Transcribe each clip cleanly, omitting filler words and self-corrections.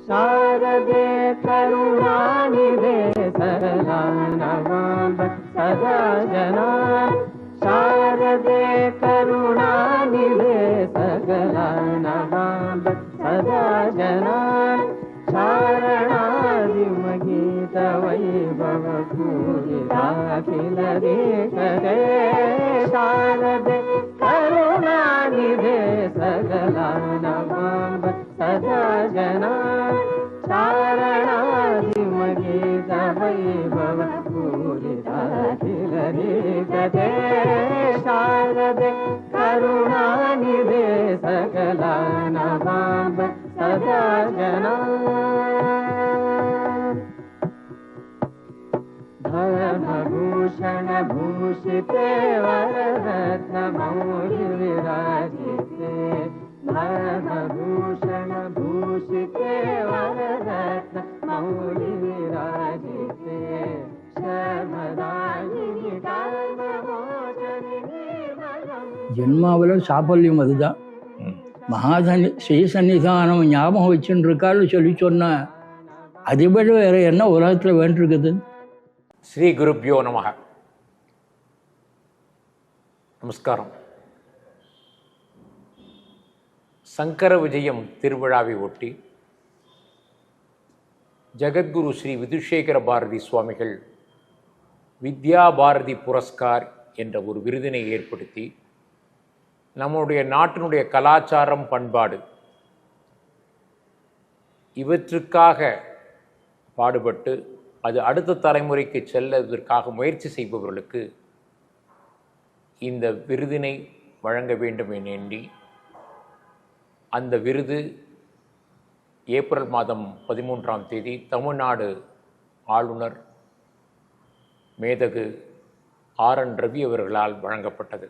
शारदे करुणानिधे सकलानवाम्ब सदा जना शारदे करुणानिधे सकलानवाम्ब सदा जना शारणादिमगीत वैभव पूरिताखिल देशरे शारदे करुणानिधे सकलानवाम्ब सदा जना शारणादिमगीत वैभव पूरिताखिल देशरे शारदे करुणानिधे सकलानवाम्ब सदा जना धर्मभूषण भूषिते वररत्न मौलि विराजिते धर्मभूषण भूषिते वररत्न मौलि विराजिते शर्मदायिनि कर्ममोचनि ஜென்மாவில் சாப்பல்யம் அதுதான். ஸ்ரீ சன்னிதானம் ஞாபகம் வச்சுன்னு இருக்காரு சொல்லி சொன்னா அதை விட வேற என்ன உலகத்தில் வேண்டிருக்குது? ஸ்ரீ குருப்யோ நமக. நமஸ்காரம். சங்கர விஜயம் திருவிழாவை ஒட்டி ஜகத்குரு ஸ்ரீ விதுஷேகர பாரதி சுவாமிகள் வித்யா பாரதி புரஸ்கார் என்ற ஒரு விருதினை ஏற்படுத்தி நம்முடைய நாட்டினுடைய கலாச்சாரம், பண்பாடு இவற்றுக்காக பாடுபட்டு அது அடுத்த தலைமுறைக்கு செல்வதற்காக முயற்சி செய்பவர்களுக்கு இந்த விருதினை வழங்க வேண்டும் என எண்ணி அந்த விருது ஏப்ரல் மாதம் 13ஆம் தேதி தமிழ்நாடு ஆளுநர் மேதகு ஆர்.என். ரவி அவர்களால் வழங்கப்பட்டது.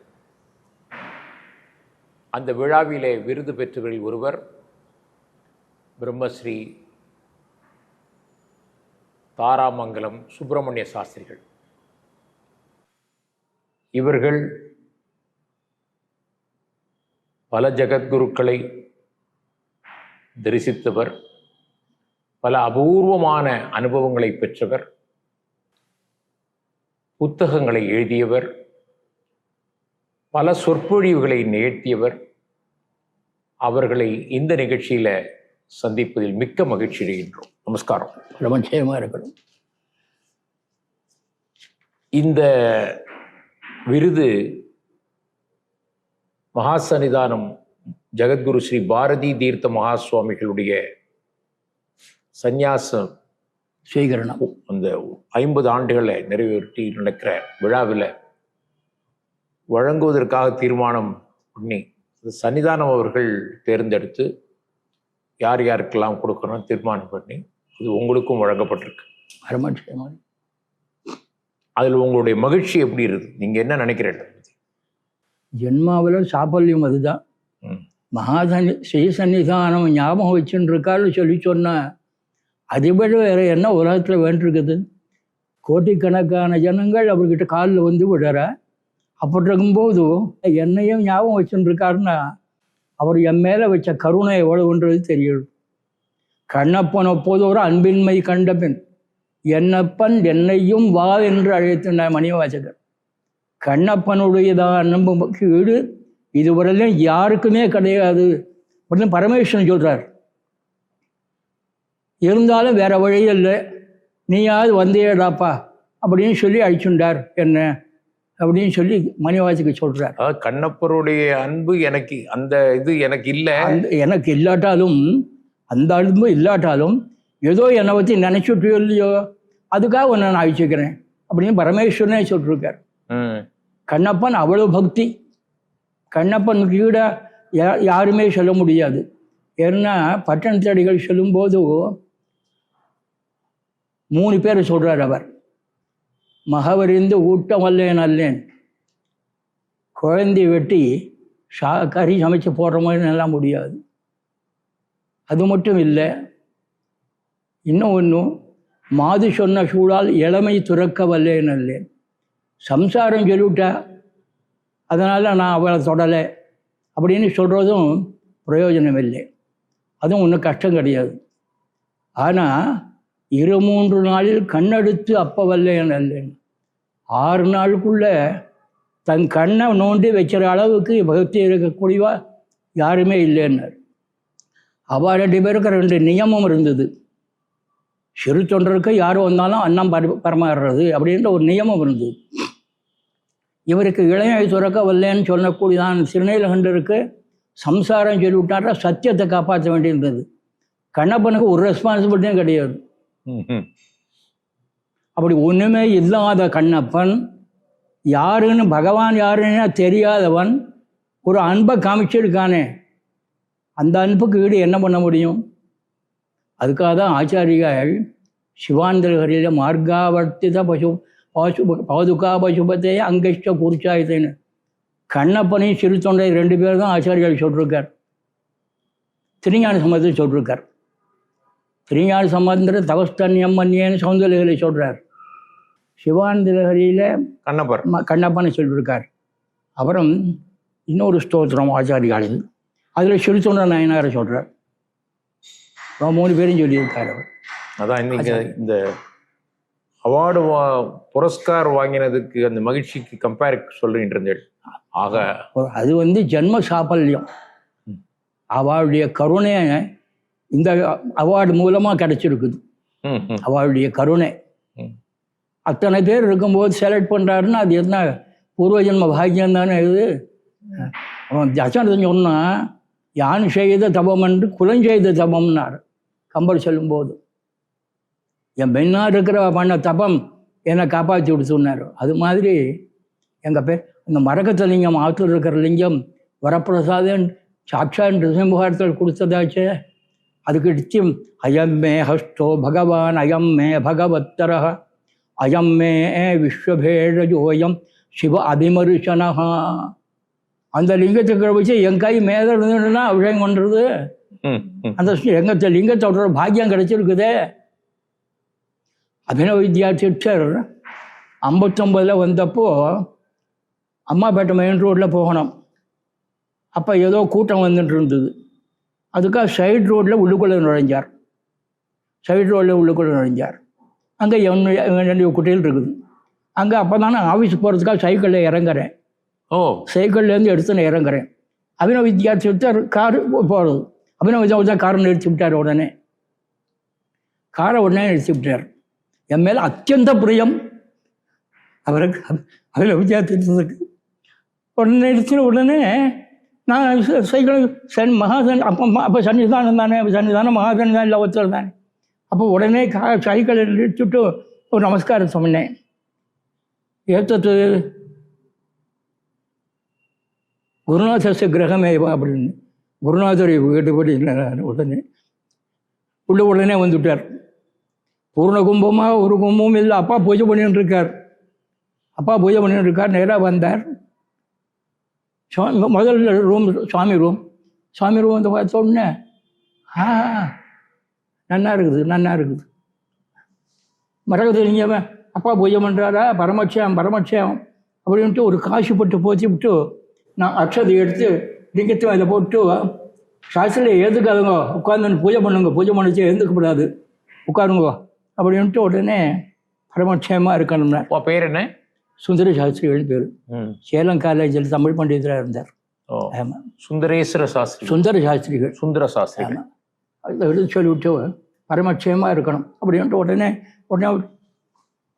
அந்த விழாவிலே விருது பெற்றவர்களில் ஒருவர் பிரம்மஸ்ரீ தாராமங்கலம் சுப்பிரமணிய சாஸ்திரிகள். இவர்கள் பல ஜகத்குருக்களை தரிசித்தவர், பல அபூர்வமான அனுபவங்களை பெற்றவர், புத்தகங்களை எழுதியவர், பல சொற்பொழிவுகளை நிகழ்த்தியவர். அவர்களை இந்த நிகழ்ச்சியில சந்திப்பதில் மிக்க மகிழ்ச்சி அடைகின்றோம். நமஸ்காரம். ரொம்ப நிச்சயமா இருக்கணும். இந்த விருது மகாசன்னிதானம் ஜகத்குரு ஸ்ரீ பாரதி தீர்த்த மகா சுவாமிகளுடைய சந்நியாசம் ஸ்வீகரணம் அந்த 50 ஆண்டுகளை நிறைவேற்றி நடக்கிற விழாவில் வழங்குவதற்காக தீர்மானம் பண்ணி சன்னிதானம் அவர்கள் தேர்ந்தெடுத்து யார் யாருக்கெல்லாம் கொடுக்கணும் தீர்மானம் பண்ணி இது உங்களுக்கும் வழங்கப்பட்டிருக்கு. அதில் உங்களுடைய மகிழ்ச்சி எப்படி இருக்கு? நீங்க என்ன நினைக்கிறீங்க? ஜென்மாவில் சாப்பல்யம் அதுதான். ஸ்ரீ சன்னிதானம் ஞாபகம் வச்சுன்னு இருக்காரு சொல்லி சொன்னா அதை விட வேற என்ன உலகத்தில் வேண்டிருக்குது? கோட்டிக்கணக்கான ஜனங்கள் அவர்கிட்ட காலில் வந்து விடுற. அப்படி இருக்கும்போது என்னையும் ஞாபகம் வச்சுன்னு இருக்காருன்னா அவர் என் மேலே வச்ச கருணை எவ்வளவுன்றது தெரியும். கண்ணப்பன் ஒப்போதோரு அன்பின்மை கண்டபின் என்னப்பன் என்னையும் வா என்று அழைத்த மணிவாசகர். கண்ணப்பனுடையதான் அன்புக்கு ஈடு இதுவரையிலும் யாருக்குமே கிடையாது அப்படின்னு பரமேஸ்வரன் சொல்றார். இருந்தாலும் வேற வழி இல்லை, நீயாவது வந்தேடாப்பா அப்படின்னு சொல்லி அழிச்சுண்டார் என்ன அப்படின்னு சொல்லி மணிவாசகர் சொல்றார். கண்ணப்பருடைய அன்பு எனக்கு அந்த இது எனக்கு இல்லை, எனக்கு இல்லாட்டாலும் அந்த அன்பு இல்லாட்டாலும் ஏதோ என்னை பற்றி நினைச்சுட்டியோ இல்லையோ அதுக்காக ஒன்று நான் அழிச்சுக்கிறேன் அப்படின்னு பரமேஸ்வரனே சொல்லிருக்கார். கண்ணப்பன் அவ்வளவு பக்தி. கண்ணப்பனுக்கு கூட யாருமே சொல்ல முடியாது. ஏன்னா பட்டணத்தடிகள் சொல்லும்போது 3 பேர் சொல்றார் அவர். மகவறிந்து ஊட்டம் அல்லேன் அல்லேன், குழந்தை வெட்டி கறி சமைச்சு போடுற மாதிரி நல்லா முடியாது. அது மட்டும் இல்லை, இன்னும் ஒன்றும் மாது சொன்ன சூழால் இளமை துறக்க வல்லேன் அல்லேன். சம்சாரம் சொல்லிவிட்டா அதனால் நான் அவளை தொடலை அப்படின்னு சொல்கிறதும் பிரயோஜனம் இல்லை. அதுவும் ஒன்றும் கஷ்டம் கிடையாது. ஆனால் 2-3 நாளில் கண்ணெடுத்து அப்ப வல்லேன் அல்லேன். 6 நாளுக்குள்ள தன் கண்ணை நோண்டி வைக்கிற அளவுக்கு பக்தி இருக்கக்கூடியவா யாருமே இல்லைன்னார். அவள் 2 பேருக்கு 2 நியமம் இருந்தது. சிறு தொண்டருக்கு யார் வந்தாலும் அன்னம் பரமாறுறது அப்படின்ற ஒரு நியமம் இருந்தது. இவருக்கு இளைஞரை துறக்க வல்லேன்னு சொல்லக்கூடியதான் திருநீலகண்டருக்கு சம்சாரம் சொல்லிவிட்டாரா சத்தியத்தை காப்பாற்ற வேண்டியிருந்தது. கண்ணப்பனுக்கு ஒரு ரெஸ்பான்சிபிலிட்டியும் கிடையாது. அப்படி ஒன்றுமே இல்லாத கண்ணப்பன் யாருன்னு பகவான் யாருன்னு தெரியாதவன் ஒரு அன்பை காமிச்சிருக்கானே, அந்த அன்புக்கு ஈடு என்ன பண்ண முடியும்? அதுக்காக தான் ஆச்சாரியால் சிவாந்தரகரியில் மார்காவர்த்தித பாதுகா பசுபத்தையே அங்கஷ்ட கூர்ச்சாயத்தைன்னு கண்ணப்பனையும் சிறு தொண்டை 2 பேர் தான் ஆச்சாரியால் சொல்லியிருக்கார். திருஞான சம்பந்தத்தை சொல்லியிருக்கார். திருஞான சம்பந்தர் தவஸ்தன்யம் மன்னியன்னு சௌந்தரகரை சொல்கிறார். சிவாந்தரகரியில் கண்ணப்பனை சொல்லியிருக்கார். அப்புறம் இன்னொரு ஸ்தோத்திரம் ஆச்சாரியாளில் அதில் சிறு தொண்டர் நாயனாரை சொல்கிறார். 3 பேரும் சொல்லியிருக்கார் அவர். அதான் இன்னைக்கு இந்த அவார்டு புரஸ்கார் வாங்கினதுக்கு அந்த மகிழ்ச்சிக்கு கம்பேர் சொல்றீங்க. ஆக அது ஜென்ம சாபல்யம். அவளுடைய கருணை இந்த அவார்டு மூலமாக கிடைச்சிருக்குது. அவளுடைய கருணை அத்தனை பேர் இருக்கும்போது செலக்ட் பண்ணுறாருன்னா அது என்ன பூர்வ ஜென்ம பாக்கியம் தானே. இது அவன் தசரதன் சொன்னால் யான் செய்த தபம் என்று குலம் செய்த தபம்னார் கம்பர் சொல்லும்போது. என் பெண்ணாக இருக்கிற பண்ண தபம் என்னை காப்பாற்றி விடுத்துனார். அது மாதிரி எங்கள் பேர் இந்த மரகத்த லிங்கம் ஆற்றுல இருக்கிற லிங்கம் வரப்பிரசாதன் சாட்சான் ரிசம்பகாரத்தில் கொடுத்ததாச்சே. அதுக்கு நிச்சயம் அயம் மே ஹஸ்தோ பகவான் அயம் மே பகவத்தர அயம் மே விஸ்வபேடஜோயம் சிவ அபிமருஷனஹா. அந்த லிங்கத்தை வச்சு என் கை மேலே இருந்துன்னா அபிஷேகம் பண்ணுறது. அந்த லிங்கத்தோட பாக்கியம் கிடைச்சிருக்குதே. அபினவ வித்யா தீட்சர் 59 வந்தப்போ அம்மாப்பேட்டை மெயின் ரோட்டில் போகணும். அப்போ ஏதோ கூட்டம் வந்துட்டு இருந்தது. அதுக்காக சைடு ரோட்டில் உள்ளுக்குள்ளே நுழைஞ்சார். அங்கே என்னுடைய குட்டையில் இருக்குது. அங்கே அப்போ தானே ஆஃபீஸ் போகிறதுக்காக சைக்கிளில் இறங்குறேன். சைக்கிள்லேருந்து எடுத்து நான் இறங்குறேன். அபினவ வித்யா தீட்சர் காரு போகிறது. அபினவ வித்யா காரை நிறுத்தி விட்டார். உடனே நிறுத்தி விட்டார். என் மேலே அத்தியந்த பிரியம் அவருக்கு அபினவ வித்யா தீட்சத்துக்கு. உடனே நான் சைக்கிள் மகாசன் அப்போ சன்னிதானம் தானே, சன்னிதானம் மகாசன் தான் இல்லை ஒருத்தர் தானே. அப்போ உடனே சைக்கிளை நிறுத்திவிட்டு ஒரு நமஸ்காரம் சொன்னேன். ஏத்தத்து குருநாதர்ஸு கிரகமேவா அப்படின்னு குருநாதரை கேட்டுப்படி உடனே உடனே வந்துவிட்டார். பூர்ண கும்பமாக ஒரு கும்பமும் இல்லை. அப்பா பூஜை பண்ணிட்டு இருக்கார். நேராக வந்தார். முதல்ல சுவாமி ரூம் வந்து பார்த்த உடனே நன்னா இருக்குது. மரகத லிங்கமே அப்பா பூஜை பண்ணுறாரா, பரமட்சேம் அப்படின்ட்டு ஒரு காசு பட்டு போத்தி விட்டு நான் அக்ஷதை எடுத்து லிங்கத்தை அதில் போட்டு சாஸ்திரியில் ஏற்றுக்காதுங்க, உட்காந்து பூஜை பண்ணிச்சு எழுந்துக்கப்படாது, உட்காருங்க அப்படின்ட்டு உடனே பரமட்சேமாக இருக்கணும்னா. பேர் என்ன? சுந்தர சாஸ்திரிகள் பேர். சேலம் காலேஜில் தமிழ் பண்டிதராக இருந்தார். ஆமாம், சுந்தர சாஸ்திரிகள். ஆமாம், அதை எடுத்து சொல்லிவிட்டு பரமட்சேமாக இருக்கணும் அப்படின்ட்டு உடனே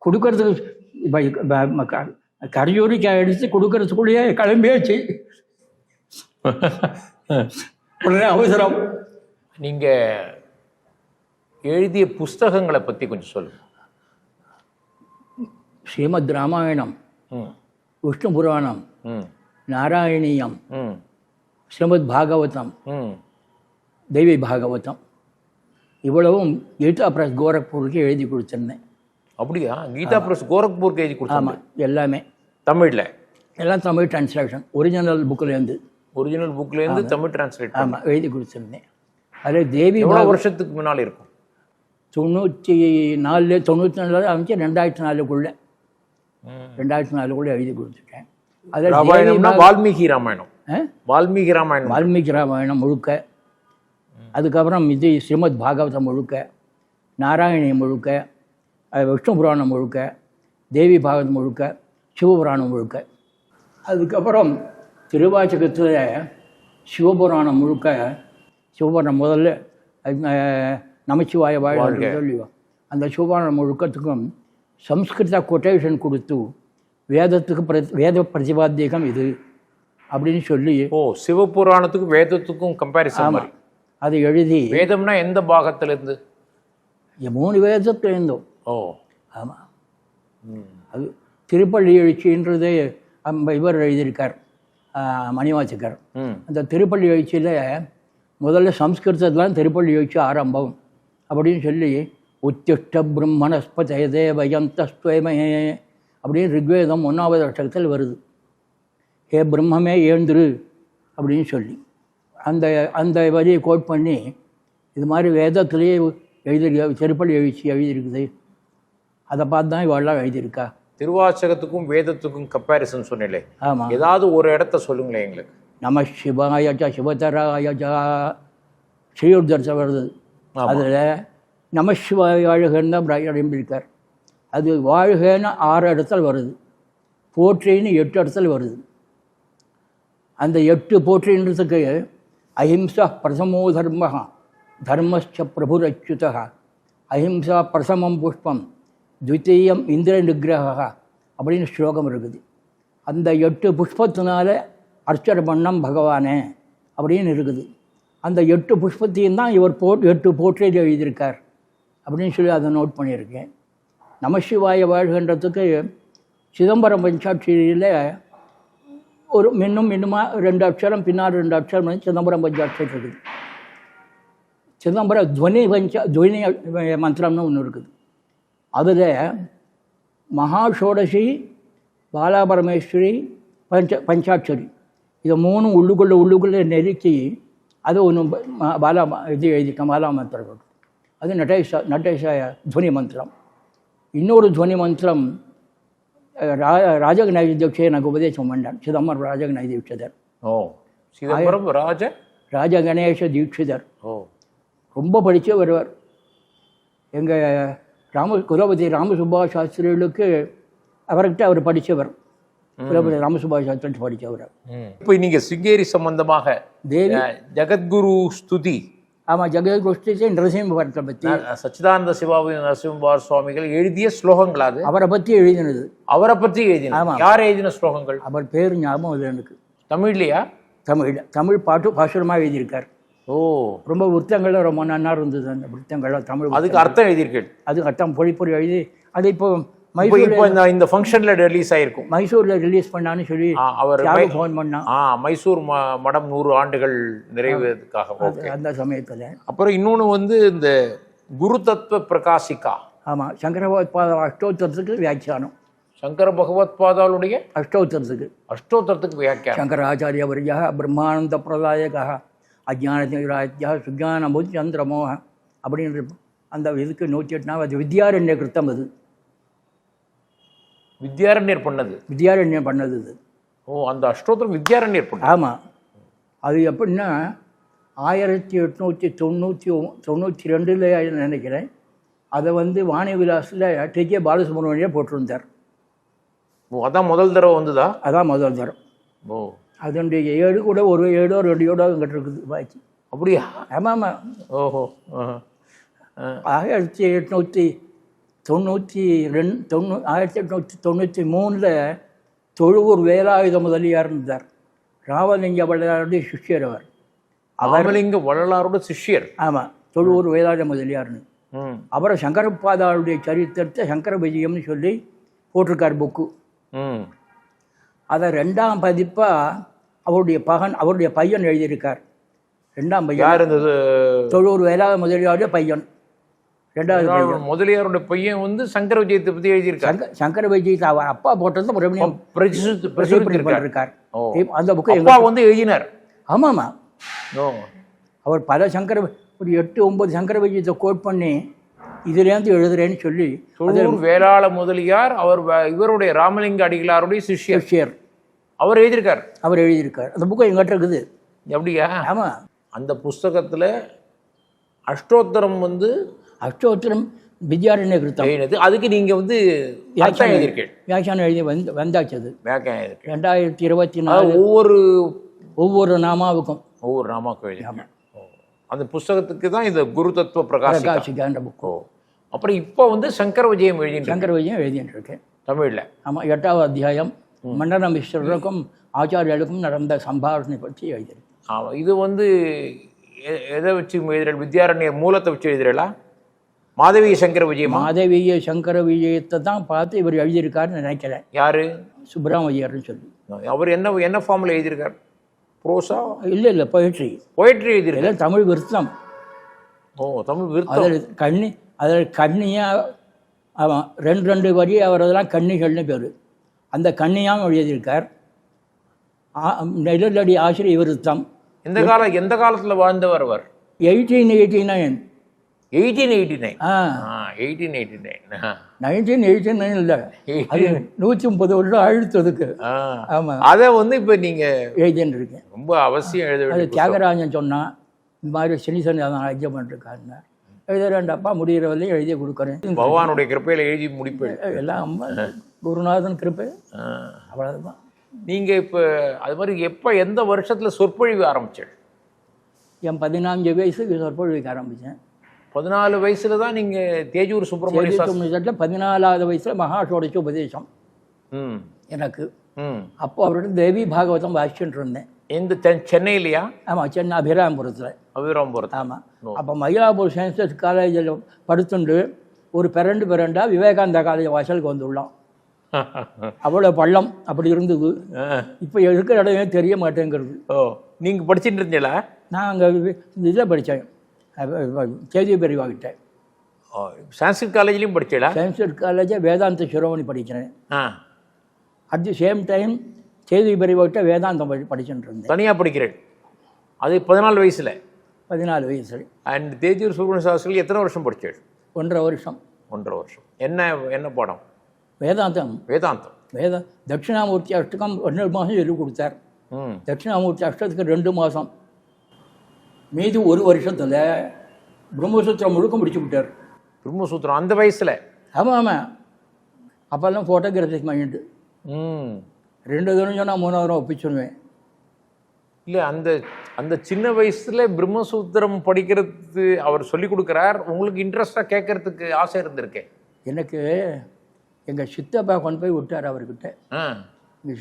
கொடுக்கறதுக்கு கரையூரிக்காய் எடுத்து கொடுக்கறதுக்குள்ளேயே கிளம்பியாச்சு. உடனே அவசரம். நீங்கள் எழுதிய புஸ்தகங்களை பற்றி கொஞ்சம் சொல்லுங்கள். ஸ்ரீமத் ராமாயணம், விஷ்ணு புராணம், நாராயணீயம், ஸ்ரீமத் பாகவதம், தெய்வ பாகவதம் இவ்வளவும் கீதா பிரஸ் கோரக்பூருக்கு எழுதி கொடுத்துருந்தேன். அப்படியா? கீதா பிரஸ் கோரக்பூருக்கு எழுதி கொடுத்தா? ஆமாம், எல்லாமே தமிழில். எல்லாம் தமிழ் டிரான்ஸ்லேஷன். ஒரிஜினல் புக்கிலேருந்து தமிழ் டிரான்ஸ்லேட். ஆமாம், எழுதி கொடுத்துருந்தேன். அதில் தேவி வருஷத்துக்கு முன்னால் இருக்கும். 94 ஆரம்பிச்சு 2004 எழுதி கொடுத்துட்டேன். அதில் வால்மீகி ராமாயணம் முழுக்க, அதுக்கப்புறம் இது ஸ்ரீமத் பாகவதம் முழுக்க, நாராயணி முழுக்க, விஷ்ணு புராணம் முழுக்க, தேவி பாகவத் முழுக்க, சிவபுராணம் முழுக்க. அதுக்கப்புறம் திருவாச்சகத்தில் சிவபுராணம் முழுக்க, சிவபுராணம் முதல்ல நமச்சிவாய வாழ் சொல்லிவா, அந்த சிவபுராணம் முழுக்கத்துக்கும் சம்ஸ்கிருத கொட்டேஷன் கொடுத்து வேதத்துக்கு வேத பிரதிபாத்தியகம் இது அப்படின்னு சொல்லி. ஓ, சிவபுராணத்துக்கும் வேதத்துக்கும் கம்பேரிசன் மாதிரி அது எழுதி. வேதம்னா எந்த பாகத்திலிருந்து? 3 வேதத்துலேருந்தோம். ஓ ஆமாம். அது திருப்பள்ளி எழுச்சின்றதே இவர் எழுதியிருக்கார், மணிவாசகர். அந்த திருப்பள்ளி எழுச்சியில் முதல்ல சம்ஸ்கிருதத்தில் திருப்பள்ளி எழுச்சி ஆரம்பம் அப்படின்னு சொல்லி உத்திஷ்ட பிரம்மணஸ்பதே தேவயந்தஸ்துவமே அப்படின்னு ரிக்வேதம் 1வது அஷ்டகத்தில் வருது. ஹே பிரம்மமே எழுந்துரு அப்படின்னு சொல்லி அந்த அந்த வரியை கோட் பண்ணி இது மாதிரி வேதத்திலேயே எழுதியிருக்க திருப்பள்ளி எழுச்சி எழுதியிருக்குது, அதை பார்த்து தான் இவெல்லாம் எழுதியிருக்கா. திருவாசகத்துக்கும் வேதத்துக்கும் கம்பேரிசன் சொன்னீங்களே, ஆமாம். ஏதாவது ஒரு இடத்த சொல்லுங்களேன் எங்களுக்கு. நம சிவாயஜா சிவதராயஜா ஸ்ரீயுத்தர்ஸ வருது. அதில் நம சிவாய வாழ்கன்னு தான் எழுதியிருக்கார். அது வாழ்கன்னு 6 இடத்துல வருது, போற்றின்னு 8 இடத்துல வருது. அந்த 8 போற்றின்றதுக்கு அஹிம்சா பிரசமோ தர்ம தர்மஸ்ச பிரபுரச்சுத அஹிம்சா பிரசமம் புஷ்பம் த்விதீயம் இந்திர நிகிரக அப்படின்னு ஸ்லோகம் இருக்குது. அந்த 8 புஷ்பத்தினால அர்ச்சனை பண்ணம் பகவானே அப்படின்னு இருக்குது. அந்த 8 புஷ்பத்தையும் தான் இவர் 8 போற்றியில் எழுதியிருக்கார் அப்படின்னு சொல்லி அதை நோட் பண்ணியிருக்கேன். நமசிவாய வாழ்கின்றதுக்கு சிதம்பரம் பஞ்சாட்சியில் ஒரு இன்னுமா 2 அக்ஷரம் பின்னால் 2 அக்ஷரம் வந்து சிதம்பரம் பஞ்சாட்சி இருக்குது. சிதம்பரம் துவனி மந்திரம்னு ஒன்று இருக்குது. அதில் மகாஷோடசி, பாலாபரமேஸ்வரி, பஞ்சாட்சரி இதை 3 உள்ளுக்குள்ளே நெருக்கி அது ஒன்று இது எழுதியிருக்கேன், பாலா மந்திரம். அது நடேஷ துவனி மந்திரம். இன்னொரு துவனி மந்திரம் ராஜகணாதி தீட்சை எனக்கு உபதேசம் பண்ணார் சிதம்பரம் ராஜகணாதி தீட்சிதர். ஓ, சிதம்பரம் ராஜகணேஷ தீட்சிதர். ஓ, ரொம்ப படித்தே வருவார். எங்கள் குலபதி ராமசுப்பா சாஸ்திரிகளுக்கு அவர்கிட்ட அவர் படித்தவர். குலபதி ராமசுப்பா சாஸ்திரி படித்தவர். இப்போ நீங்கள் சிங்கேரி சம்பந்தமாக தேவி ஜெகத்குரு ஸ்துதி. ஆமாம், ஜெகத்குரு ஸ்துதி நரசிம்மபுரத்தை பற்றி சச்சிதானந்த சிவாபி நரசிம்மபார் சுவாமிகள் எழுதிய ஸ்லோகங்கள். அது அவரை பற்றி எழுதினது. அவரை பற்றி எழுதின. ஆமாம். யார் எழுதின ஸ்லோகங்கள்? அவர் பேர் ஞாபகம் இல்லை எனக்கு. தமிழ்லையா? தமிழ் பாசுரமாக எழுதியிருக்கார். ஓ, ரொம்ப விருத்தங்கள்லாம் ரொம்ப நன்னா இருந்தது. அந்த விருத்தங்கள்லாம் தமிழ். அதுக்கு அர்த்தம் எழுதியிருக்கேன். அதுக்கு அர்த்தம் பொழிப்பொழி எழுதி அது இப்போ இந்த ஃபங்க்ஷன்ல ரிலீஸ் ஆயிருக்கும். மைசூர்ல ரிலீஸ் பண்ணான்னு சொல்லி அவர் ஃபோன் பண்ணா. மைசூர் மடம் 100 ஆண்டுகள் நிறைவேறதுக்காக அந்த சமயத்தில். அப்புறம் இன்னொன்று வந்து இந்த குரு தத்துவ பிரகாசிகா. ஆமாம், சங்கர பகவத்பாத அஷ்டோத்தரத்துக்கு வியாக்கியானம். சங்கர பகவத்பாதாளுடைய அஷ்டோத்தரத்துக்கு வியாக்கியானம். சங்கராச்சாரிய வரியா பிரம்மானந்த பிரதாயகா அஜானராஜ்யா சுஜானபுத் சந்திரமோக அப்படின்ற அந்த இதுக்கு 108 அது வித்யாரண்ய கிருத்தம். அது வித்யாரண்யர் பண்ணது. வித்யாரண்யர் பண்ணது இது. ஓ, அந்த அஷ்டோத்திரம் வித்யாரண்யர் பண்ணது. ஆமாம். அது எப்படின்னா 1892 நினைக்கிறேன். அதை வந்து வாணி விலாஸில் டி.கே. பாலசுப்ரமணியம் போட்டிருந்தார். ஓ, அதான் முதல் தடவை வந்துதா? அதான் முதல் தரம். ஓ, அதனுடைய 7 கூட ஒரு 7 2 எங்கிட்ட இருக்குது பாய்ச்சி. அப்படியா? ஆமாம் ஆமாம். ஓஹோ. 1893 தொழுவூர் வேலாயுத முதலியார் இருந்தார். ராமலிங்க வள்ளலாருடைய சிஷ்யர் அவர். ராமலிங்க வள்ளலாரோட சிஷ்யர். ஆமாம், தொழுவூர் வேலாயுத முதலியார்னு. அவரை சங்கரபாதாளுடைய சரித்திரத்தை சங்கர விஜயம்னு சொல்லி போட்டிருக்கார் புக்கு. அதை 2ஆம் பதிப்பாக அவருடைய பையன் எழுதியிருக்கார். 2ஆம் பையன் தொழுவூர் வேலாயுத முதலியாருடைய பையன். 2வது பையன் முதலியாருடைய பையன் வந்து சங்கர விஜயத்தை பற்றி எழுதியிருக்கார். சங்கர விஜயத்தை அவர் அப்பா போட்டது மறுபடியும் இருக்கார். அந்த புக்கு அப்பா வந்து எழுதினார். ஆமாம்மா, அவர் பல ஒரு 8-9 சங்கர விஜயத்தை கோட் பண்ணி இதுலேருந்து எழுதுறேன்னு சொல்லி. வேளாள முதலியார் அவர் இவருடைய ராமலிங்க அடிகளாருடைய சிஷ்யர். அவர் எழுதியிருக்கார். அந்த புக்கு எங்கிட்ட இருக்குது. எப்படியா? ஆமாம். அந்த புஸ்தகத்தில் அஷ்டோத்தரம் வந்து அஷ்டோத்திரம் வித்யாரண்ய கிருத்தம் எழுதினது. அதுக்கு நீங்க வந்து வியாக்கியானம் எழுதியிருக்கீங்க. வியாக்கியானம் எழுதி வந்தாச்சு. அது வியாக்கியானம் எழுதியிருக்கீங்க. 2024 ஒவ்வொரு நாமாவுக்கும் ஒவ்வொரு நாமாவுக்கும் எழுதி. அந்த புஸ்தகத்துக்கு தான் இந்த குரு தத்துவ பிரகாசிக்கான்ற புக்கு. அப்புறம் இப்போ வந்து சங்கர விஜயம் எழுதிட்டு இருக்கேன் தமிழில். ஆமாம், 8வது அத்தியாயம் மண்டன மிஸ்ரருக்கும் ஆச்சாரியர்களுக்கும் நடந்த சம்பாஷணை பற்றி எழுதியிருக்கேன். ஆமாம், இது வந்து எதை வச்சு எழுதுறீர்கள்? வித்யாரண்யர் மூலத்தை வச்சு எழுதுறீங்களா? மாதவிய சங்கர விஜயம். மாதவிய சங்கர விஜயத்தை தான் பார்த்து இவர் எழுதியிருக்காருன்னு நினைக்கிறேன். யாரு? சுப்பிரமணியர்னு சொல்லி. அவர் என்ன ஃபார்மில் எழுதியிருக்கார்? ப்ரோஸா? இல்லை, பொயட்ரி எழுதியிருக்காரு. தமிழ் விருத்தம். தமிழ் விருத்தம். அதில் கண்ணியாக அவன் 2 வரி அவர் அதெல்லாம் கன்னிகள்னு பேர். அந்த கன்னியாகவும் எழுதியிருக்கார். நெல்லடி ஆசிரிய விருத்தம். எந்த காலத்தில் வாழ்ந்தவர் அவர்? 1889. 1989 இல்லை, அது 130 வருடம் அழுத்ததுக்கு. ஆமாம், அதை வந்து இப்போ நீங்கள் எழுதின்னு இருக்கேன். ரொம்ப அவசியம் எழுத. அது தியாகராஜன் சொன்னான், இந்த மாதிரி சனி அஜம் பண்ணிருக்காங்க, எழுதுறேன்டாப்பா, முடிகிற வரையும் எழுதி கொடுக்குறேன். பகவானுடைய கிருப்பையில் எழுதி முடிப்பேன். எல்லாம் குருநாதன் கிருப்பை, அவ்வளோதான். நீங்கள் இப்போ அது மாதிரி எப்போ எந்த வருஷத்தில் சொற்பொழிவு ஆரம்பிச்சேன்? என் 14 வயசுக்கு சொற்பொழிவுக்கு ஆரம்பித்தேன். 14 வயசுல தான் நீங்கள் தேஜூர் சுப்பிரமணிய 14வது வயசில் மகாஷோடச்சு உபதேசம் எனக்கு. அப்போ அவரோட தேவி பாகவதம் வாசிச்சுட்டு இருந்தேன். எந்த சென்னையிலையா? ஆமாம், சென்னை அபிராம்புரத்தில். ஆமாம், அப்போ மயிலாப்பூர் சயின்ஸ் காலேஜில் படுத்துண்டு ஒரு பிறண்டா விவேகானந்தா காலேஜ் வாசலுக்கு வந்துள்ளோம். அவ்வளோ பள்ளம் அப்படி இருந்தது. இப்போ இருக்கிற இடமே தெரிய மாட்டேங்கிறது. நீங்கள் படிச்சுட்டு இருந்தீங்களா? நான் அங்கே இதில் படித்தேன், கேஜி பெரியவாகிட்ட. சான்ஸ்கிரிட் காலேஜ்லேயும் படிச்சீங்களா? சான்ஸ்கிரிட் காலேஜை வேதாந்த சிரோமணி படிக்கிறேன். At the same time KG பெரியவாகிட்ட வேதாந்தம் படிச்சுட்டு இருந்தேன். தனியாக படிக்கிறேன். அது 14 வயசில். 14 வயசில். அண்ட் தேஜூர் சுப்பிரமணிய சாஸ்திரியில் எத்தனை வருஷம் படிச்சேன்? 1.5 வருஷம். 1.5 வருஷம். என்ன பாடம்? வேதாந்தம். தட்சிணாமூர்த்தி அஷ்டகம் 2 மாதம் சொல்லி கொடுத்தார். தட்சிணாமூர்த்தி அஷ்டத்துக்கு 2 மாதம். மீது 1 வருஷத்தில் பிரம்மசூத்திரம் முழுக்க முடிச்சு விட்டார். பிரம்மசூத்திரம் அந்த வயசில்? ஆமாம். அப்போல்லாம் ஃபோட்டோகிராஃபிக் மைண்டு. 2 தரம் சொன்னால் 3வது தரம் ஒப்பிச்சுடுவேன். இல்லை, அந்த சின்ன வயசில் பிரம்மசூத்திரம் படிக்கிறது அவர் சொல்லி கொடுக்குறார். உங்களுக்கு இன்ட்ரெஸ்டாக கேட்கறதுக்கு ஆசை இருந்திருக்கேன். எனக்கு எங்கள் சித்தப்பா கொண்டு போய் விட்டார் அவர்கிட்ட. எங்கள்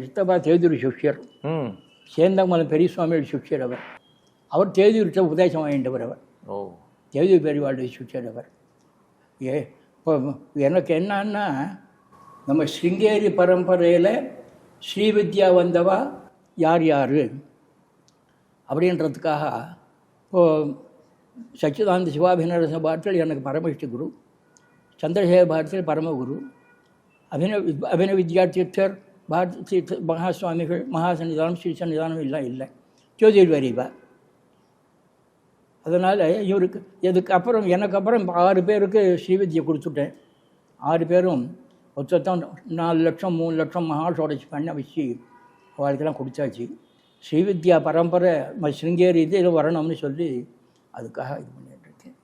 சித்தப்பா தேதூர் சிஷ்யர், சேந்தமலம் பெரிய சுவாமியோட சிஷ்யர். அவர் தேதூர்கிட்ட உபதேசம் வாங்கிட்டவர். அவர் தேதூர் பெரியவாளுடைய சிஷ்யர். அவர் இப்போ எனக்கு என்னன்னா, நம்ம சிருங்கேரி பரம்பரையில் ஸ்ரீவித்யா வந்தவா யார் அப்படின்றதுக்காக இப்போது சச்சிதானந்த சிவாபிநரச பாரதியில் எனக்கு பரமேஷ்டி குரு, சந்திரசேகர பாரதியில் பரமகுரு, அபினவ வித்யாதீர்த்தர், பாரதி மகாசுவாமிகள், மகாசன்னிதானம், ஸ்ரீ சன்னிதானம் எல்லாம் இல்லை, ஜோதிர் வரிவா. அதனால் இவருக்கு எனக்கு அப்புறம் 6 பேருக்கு ஸ்ரீவித்யை கொடுத்துட்டேன். 6 பேரும் மொத்தம் 4 லட்சம் 3 லட்சம் மகாஷோடச்சு பண்ண வச்சு அவளுக்கெல்லாம் கொடுத்தாச்சு. ஸ்ரீவித்யா பரம்பரை சிருங்கேரி இதில் வரணும்னு சொல்லி அதுக்காக இது பண்ணிட்டுருக்கேன்.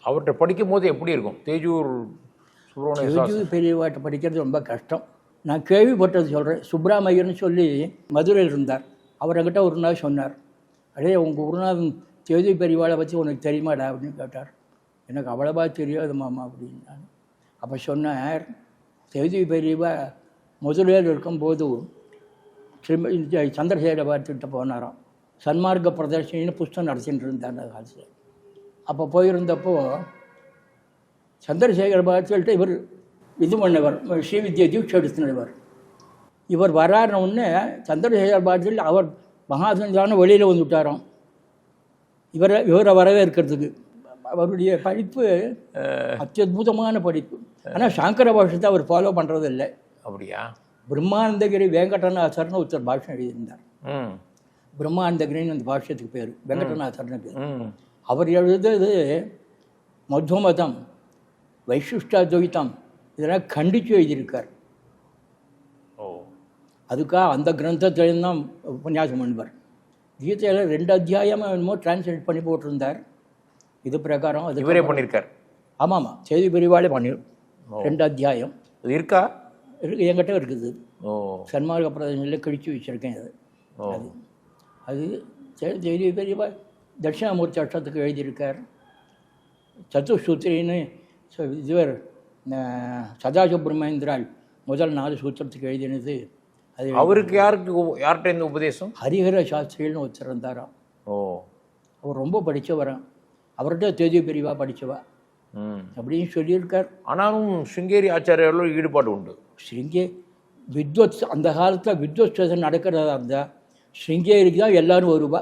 அவர்கிட்ட படிக்கும் போது எப்படி இருக்கும்? தேஜூர் பெரியவாட்ட படிக்கிறது ரொம்ப கஷ்டம். நான் கேள்விப்பட்டது சொல்கிறேன். சுப்ராமையர்னு சொல்லி மதுரையில் இருந்தார். அவர் என்கிட்ட ஒரு நாள் சொன்னார், அடே உங்கள் குருநாதன் தேஜூர் பெரியவாளை பற்றி உனக்கு தெரியுமாடா அப்படின்னு கேட்டார். எனக்கு அவ்வளவா தெரியாது மாமா அப்படின்னு. அப்போ சொன்னார், தேஜூர் பெரியவா மதுரையில் இருக்கும்போது சந்திரசேகர பாரதிகிட்ட போனாராம். சன்மார்க்க பிரதர்ஷனின்னு புஸ்தகம் நடத்திட்டு இருந்தார் அந்த காலத்தில். அப்போ போயிருந்தப்போ சந்திரசேகர பாரதிகிட்ட இவர் இது பண்ணவர், ஸ்ரீவித்யா தீட்சை எடுத்துனவர். இவர் வராருன்னு சந்திரசேகர பாரதியில் அவர் மகாசன்தான வெளியில் வந்து விட்டாராம் இவரை வரவேற்கிறதுக்கு. அவருடைய படிப்பு அத்தியுதமான படிப்பு. ஆனால் சாங்கர பாஷத்தை அவர் ஃபாலோ பண்ணுறது இல்லை. அப்படியா? பிரம்மானந்தகிரி வெங்கடநாதர்னு ஒருத்தர் பாஷம் எழுதியிருந்தார். பிரம்மானந்தகிரின்னு அந்த பாஷ்யத்துக்கு பேர், வெங்கடநாதர்னு பேர். அவர் எழுதுறது மத்வமதம், வைசிஷ்டாத்வைத்தம் இதெல்லாம் கண்டித்து எழுதியிருக்கார். அதுக்காக அந்த கிரந்தத்திலேருந்து தான் உபன்யாசம் பண்ணுவார். கீதையில் 2 அத்தியாயமாக என்னமோ டிரான்ஸ்லேட் பண்ணி போட்டிருந்தார். இது பிரகாரம் அது இவரே பண்ணியிருக்கார். ஆமாம் செய்தி பிரிவாலே பண்ணிடும். 2 அத்தியாயம் அது இருக்கா? என்கிட்ட இருக்குது. ஓ சன்மார்க்க பிரதேசங்களில் கிழிச்சு வச்சுருக்கேன். அது அது செய்தி பிரிவா தட்சிணாமூர்த்தி அஷ்டத்துக்கு எழுதியிருக்கார். சத்துசூத்திரின்னு இதுவர் சதாசுப்ரமேந்திரால் முதல் 4 சூத்திரத்துக்கு எழுதினது. அது அவருக்கு யார்கிட்ட இந்த உபதேசம்? ஹரிஹர சாஸ்திரின்னு ஒருத்தர் இருந்தாராம். ஓ அவர் ரொம்ப படித்தவரான். அவர்கிட்ட தேதி பிரிவாக படித்தவா அப்படின்னு சொல்லியிருக்கார். ஆனாலும் சிங்கேரி ஆச்சாரியாரோட ஈடுபாடு உண்டு. வித்வத் அந்த காலத்தில் வித்வத் நடக்கிறதா இருந்தால் சிங்கேரிக்கு தான் எல்லாரும் வருவா.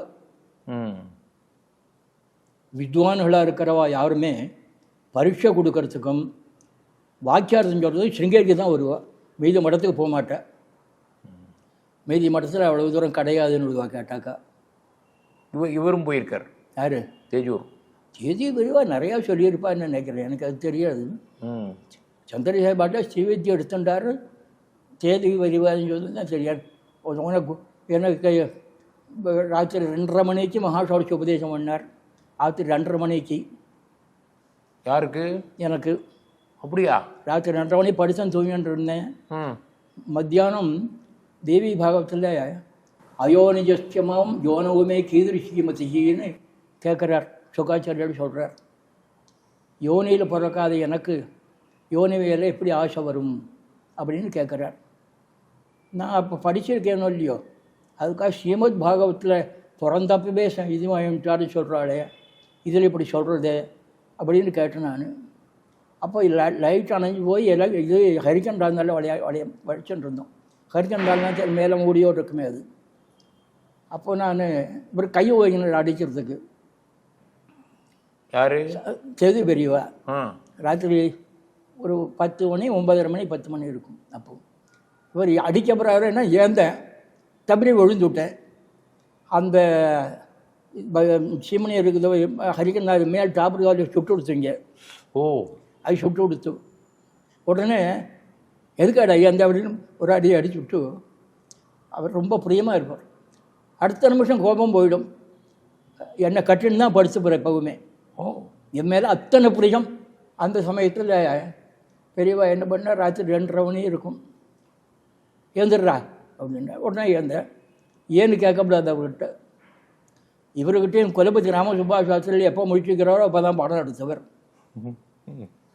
வித்வான்களாக இருக்கிறவா யாருமே பரீட்சை கொடுக்கறதுக்கும் வாக்கியார்த்தம் சொல்கிறது சிங்கேரிக்கு தான் வருவா. மீதி மடத்துக்கு போக மாட்டேன். மீதி மடத்தில் அவ்வளோ தூரம் கிடையாதுன்னு விடுவா கேட்டாக்கா. இவரும் போயிருக்கார். யார்? தேஜூர். தேதி விரிவாக நிறையா சொல்லியிருப்பான்னு நினைக்கிறேன். எனக்கு அது தெரியாது. சந்திரசேகர் ஸ்ரீவித்யா எடுத்துட்டார். தேதி விரிவான்னு சொல்லி தான் தெரியாது. உனக்கு எனக்கு ராத்திரி 2:30 மணிக்கு மகாஷோடசி உபதேசம் பண்ணார். ராத்திரி 2:30 மணிக்கு. யாருக்கு? எனக்கு. அப்படியா? ராத்திரி 2:30 மணி படித்தேன், தூங்கிட்டு இருந்தேன். மத்தியானம் தேவி பாகவத்தில் அயோனிஜஸ்யமாம் யோனவுமே கீதிருஷிமதின்னு கேட்குறார். சுகாச்சாரியர் சொல்கிறார், யோனியில் பிறக்காத எனக்கு யோனி வேலை எப்படி ஆசை வரும் அப்படின்னு கேட்குறார். நான் அப்போ படிச்சிருக்கேனோ இல்லையோ, அதுக்காக ஸ்ரீமத் பாகவத்தில் பிறந்தப்பவே இது வாங்கிட்டாரு சொல்கிறாளே, இதில் இப்படி சொல்கிறது அப்படின்னு கேட்டேன் நான். அப்போ லைட் அணைஞ்சு போய் எல்லாம் இது ஹரிக்கண்டால் வடிச்சுட்டு இருந்தோம். ஹரிக்கண்டால்னா மேலே மூடியோடு இருக்குமே அது. அப்போ நான் இவர் கை ஓகினர் அடிக்கிறதுக்கு. யார்? செது பெரியவா. ராத்திரி ஒரு 10 மணி 9:30 மணி 10 மணி இருக்கும். அப்போது இவர் அடிக்க போகிறாருன்னா ஏந்தேன், தம்பி விழுந்து விட்டேன். அந்த சீமனி இருக்குது ஹரிக்கண்டால் மேல் டாப்பு சுட்டு கொடுத்துங்க. ஓ அது சுட்டு கொடுத்து உடனே எதுக்காடா அந்த அப்படின்னு ஒரு அடி அடிச்சு விட்டு அவர் ரொம்ப பிரியமாக இருப்பார். அடுத்த நிமிஷம் கோபம் போயிடும். என்னை கட்டின்னு தான் படித்து போகிற எப்பவுமே. என் மேலே அத்தனை பிரியம். அந்த சமயத்தில் பெரியவா என்ன பண்ணால் ராத்திரி 2:30 மணி இருக்கும். ஏந்துடுறா அப்படின்னா உடனே ஏந்தேன். ஏன்னு கேட்கக்கூடாது அவர்கிட்ட. இவர்கிட்டையும் குலபதி ராமசுபாஷ் சாஸ்திரியில் எப்போ முடிச்சுக்கிறாரோ அப்போ தான் பாடம் நடத்துவர்.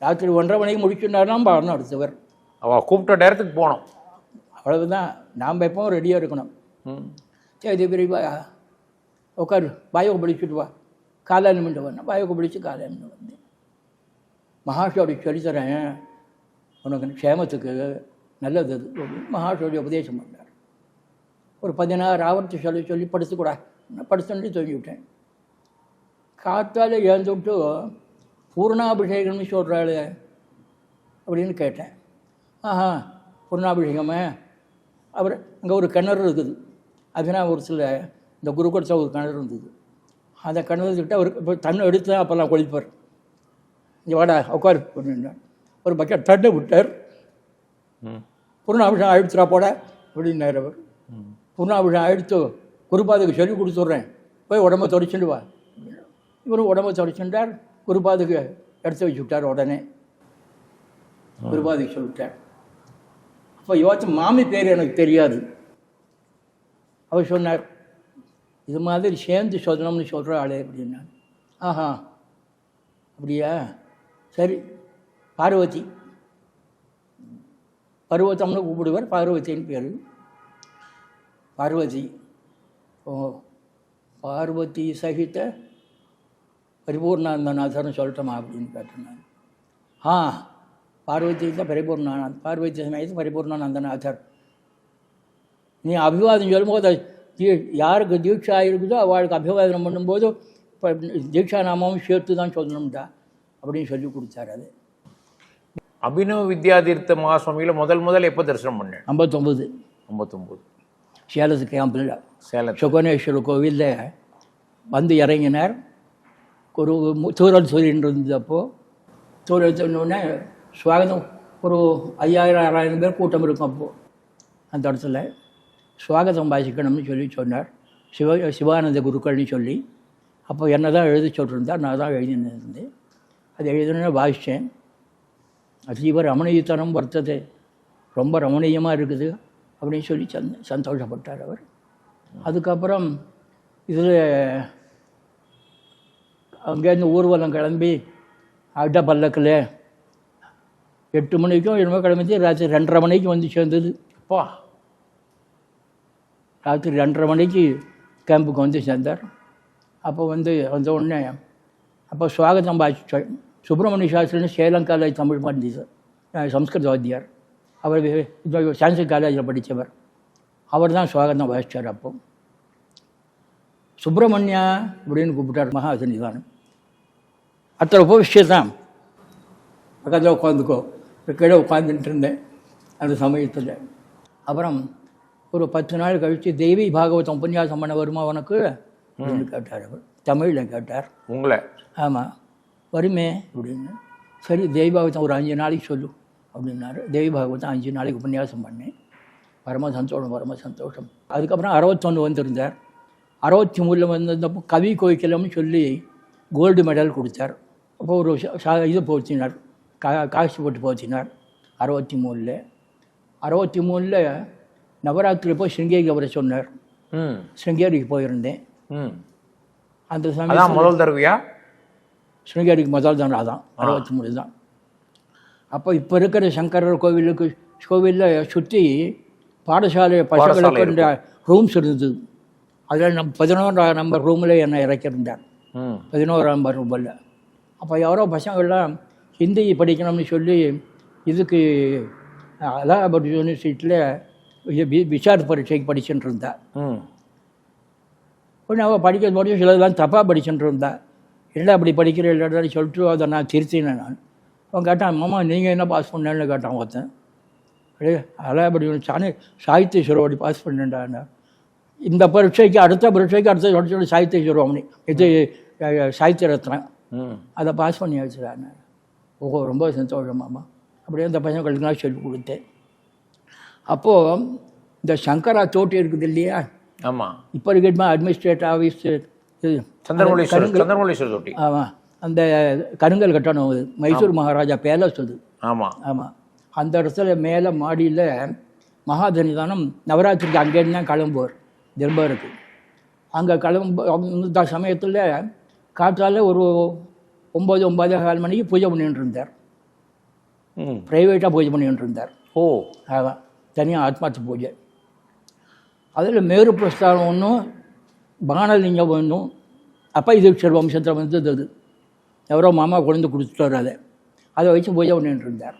ராத்திரி 1:30 மணிக்கு முடிச்சுட்டாருனா பாடம் நடத்துவர். அவள் கூப்பிட்ட நேரத்துக்கு போனோம். அவ்வளவுதான். நாம் எப்பவும் ரெடியாக இருக்கணும். சரி பெரியவா உட்காரு, பாயோக பிடிச்சிட்டு வா, காலானிமிட்டு வரணும். பாயோக பிடிச்சி காலானிமிட்டு வந்தேன். மகாஷோடி சொல்லித்தரேன், உனக்கு க்ஷேமத்துக்கு நல்லது அது அப்படின்னு மகாஷோடி உபதேசம் பண்ணார். ஒரு 16 ஆவர்த்தி சொல்லி படித்துக்கூடா. நான் படிச்சுட்டு தூங்கி விட்டேன். காத்தால் எழுந்து விட்டு பூர்ணாபிஷேகம்னு சொல்கிறாள் அப்படின்னு கேட்டேன். ஆஹா பூர்ணாபிஷேகமே. அவர் அங்கே ஒரு கிணறு இருக்குது. அபினாபுரத்தில் இந்த குருகுலத்தில் ஒரு கிணறு இருந்தது. அந்த கிணறுக்கிட்ட அவர் இப்போ தண்ணி எடுத்து தான் அப்போல்லாம் குளிப்பார். இங்கே வாடா உட்காரு அப்படின்னார். ஒரு பக்கெட் தண்ணி விட்டார். பூர்ணாபிஷேகம் ஆயிடுச்சுரா போட அப்படின்னார் அவர். பூர்ணாபிஷேகம் ஆயிடுத்து, குருபாதுக்கு சொல்லி கொடுத்துட்றேன், போய் உடம்பை தொடச்சுட்டு வா. இவரும் உடம்பை தொடச்சுட்டார். குருபாதுக்கு எடுத்து வச்சு விட்டார். உடனே குருபாதுக்கு சொல்லிவிட்டார். அப்போ யோசிச்சு மாமி பேர் எனக்கு தெரியாது. அவர் சொன்னார், இது மாதிரி சேர்ந்து சொல்லணும்னு சொல்கிற ஆளே அப்படின்னார். ஆஹா அப்படியா, சரி. பார்வதி, பருவத்தம்னு கூப்பிடுவார். பார்வதின்னு பேர். பார்வதி. ஓ பார்வதி சகித பரிபூர்ணானந்தநாதர்னு சொல்லட்டோமா அப்படின்னு கேட்டேன் நான். பார்வதி தான் பரிபூர்ணானந்த், பார்வதி சமயத்து பரிபூர்ணானந்தநாதர். நீ அபிவாதம் சொல்லும்போது யாருக்கு தீட்சா இருக்குதோ அவளுக்கு அபிவாதனம் பண்ணும்போது இப்போ தீட்சா நாமமும் சேர்த்து தான் சொல்லணும்டா அப்படின்னு சொல்லி கொடுத்தாரு. அது அபினவ வித்யாதீர்த்த மகாசுவாமியில் முதல் எப்போ தரிசனம் பண்ணேன்? 59 சேலத்து கேம்பில் சேலம் சுகனேஸ்வரர் கோவிலில் வந்து இறங்கினார். ஒரு தூரல் சொல்லிட்டு இருந்தது. அப்போது தூரல் சொன்னோடனே சுவாகதம் ஒரு 5000-6000 பேர் கூட்டம் இருக்கும். அப்போது அந்த இடத்துல சுவாகதம் வாசிக்கணும்னு சொல்லி சொன்னார். சிவானந்த குருக்கள்னு சொல்லி அப்போ என்ன தான் எழுத சொல்லியிருந்தா, நான் தான் எழுதினேன். அது எழுதுனே வாசித்தேன். அதீவ ரமணீயத்தனம் வர்த்தது, ரொம்ப ரமணீயமாக இருக்குது அப்படின்னு சொல்லி சந்தோஷப்பட்டார் அவர். அதுக்கப்புறம் இதில் அங்கேருந்து ஊர்வலம் கிளம்பி அட்ட பல்லக்கில் 8 மணிக்கும் என்னமோ கிளம்பி ராத்திரி 2:30 மணிக்கு வந்து சேர்ந்தது. அப்பா, ராத்திரி 2:30 மணிக்கு கேம்புக்கு வந்து சேர்ந்தார். அப்போ வந்த உடனே அப்போ ஸ்வாகதம் வாசித்தார். சுப்பிரமணிய சாஸ்திரின்னு சேலம் காலேஜ் தமிழ் பண்டிதர், சம்ஸ்கிருத வாத்தியார். அவர் சான்ஸ்கிரிட் காலேஜில் படித்தவர். அவர் தான் ஸ்வாகதம் வாசித்தார். அப்போ சுப்பிரமணியா அப்படின்னு கூப்பிட்டார் மகாசன்னிதானம். அத்தனை உபவிஷயத்தான் பக்கத்தில் உட்காந்துக்கோ, கீழே உட்காந்துட்டு இருந்தேன் அந்த சமயத்தில். அப்புறம் ஒரு 10 நாள் கழித்து தேவி பாகவதம் உபன்யாசம் பண்ண வருமா உனக்கு அப்படின்னு கேட்டார். அவர் தமிழில் கேட்டார். உங்களை? ஆமாம். வருமே அப்படின்னு. சரி, தேவி பாகவதம் ஒரு 5 நாளைக்கு சொல்லு அப்படின்னாரு. தேவி பாகவதம் 5 நாளைக்கு உபன்யாசம் பண்ணேன். பரம சந்தோஷம். அதுக்கப்புறம் 61 வந்திருந்தார். 63 வந்தப்போ கவி கோய்க்கலம்னு சொல்லி கோல்டு மெடல் கொடுத்தார். அப்போ ஒரு இது போச்சினார், காசு போட்டு போச்சினார். 63 63 நவராத்திரி போய் சிருங்கேரிக்கு அவரை சொன்னார். சிருங்கேரிக்கு போயிருந்தேன். அந்த சமயம் முதல் தடவையா சிருங்கேரிக்கு முதல் தான். அதான் 63 தான். அப்போ இப்போ இருக்கிற சங்கரர் கோவிலில் சுற்றி பாடசாலை பசங்களுக்கு ரூம்ஸ் இருந்தது. அதில் 11ஆம் நம்பர் ரூமில் என்னை இறக்கியிருந்தார். 11ஆம் நம்பர் ரூமில். அப்போ யாரோ பசங்கள்லாம் ஹிந்தி படிக்கணும்னு சொல்லி இதுக்கு அலகாபாத் யூனிவர்சிட்டியில் விசார் பரீட்சைக்கு படிச்சுட்டு இருந்தா. கொஞ்சம் அவள் படிக்க சிலதெல்லாம் தப்பாக படிச்சுட்டு இருந்தா. இல்லை அப்படி படிக்கிற இல்லைன்னு சொல்லிட்டு அதை நான் திருத்தினேன். நான் அவன் கேட்டான், மாமா நீங்கள் என்ன பாஸ் பண்ணேன்னு கேட்டான் ஒருத்தன். அலகாபாத் யூனிவர்சிட்டி சாகித்ய சிரோடி பாஸ் பண்ணேன்டான். இந்த பரீட்சைக்கு அடுத்த பரீட்சைக்கு சாகித்ய சிரோமணி, இது சாகித்ய ரத்னம், அதை பாஸ் பண்ணி வச்சுருக்காங்க. ஓஹோ, ரொம்ப சந்தோஷமாம்மா. அப்படியே அந்த பசங்களுக்குலாம் சொல்லி கொடுத்தேன். அப்போது இந்த சங்கரா தோட்டி இருக்குது இல்லையா? ஆமாம். இப்போ இருக்கட்டுமா அட்மினிஸ்ட்ரேட்டிவ் ஆஃபீஸ் சந்திரமௌலீஸ்வரர் தோட்டி. ஆமாம். அந்த கருங்கல் கட்டணம் அது மைசூர் மகாராஜா பேலஸ் அது. ஆமாம். அந்த இடத்துல மேலே மாடியில் மகாசன்னிதானம் நவராத்திரிக்கு அங்கேருந்து தான் கிளம்புவார் தர்பாருக்கு. அங்கே அந்த சமயத்தில் காற்றால் ஒரு 9-9:15 மணிக்கு பூஜை பண்ணிட்டு இருந்தார். ப்ரைவேட்டாக பூஜை பண்ணிட்டு இருந்தார். ஆமாம், தனியாக ஆத்மார்த்த பூஜை. அதில் மேரு பிரஸ்தானம் ஒன்றும் பானலிங்கம் ஒன்றும் அப்பா தீட்சர் வம்சத்தில் வந்தது. அது எவரோ மாமா கொண்டு கொடுத்துட்டார். அதை வச்சு பூஜை பண்ணிட்டு இருந்தார்.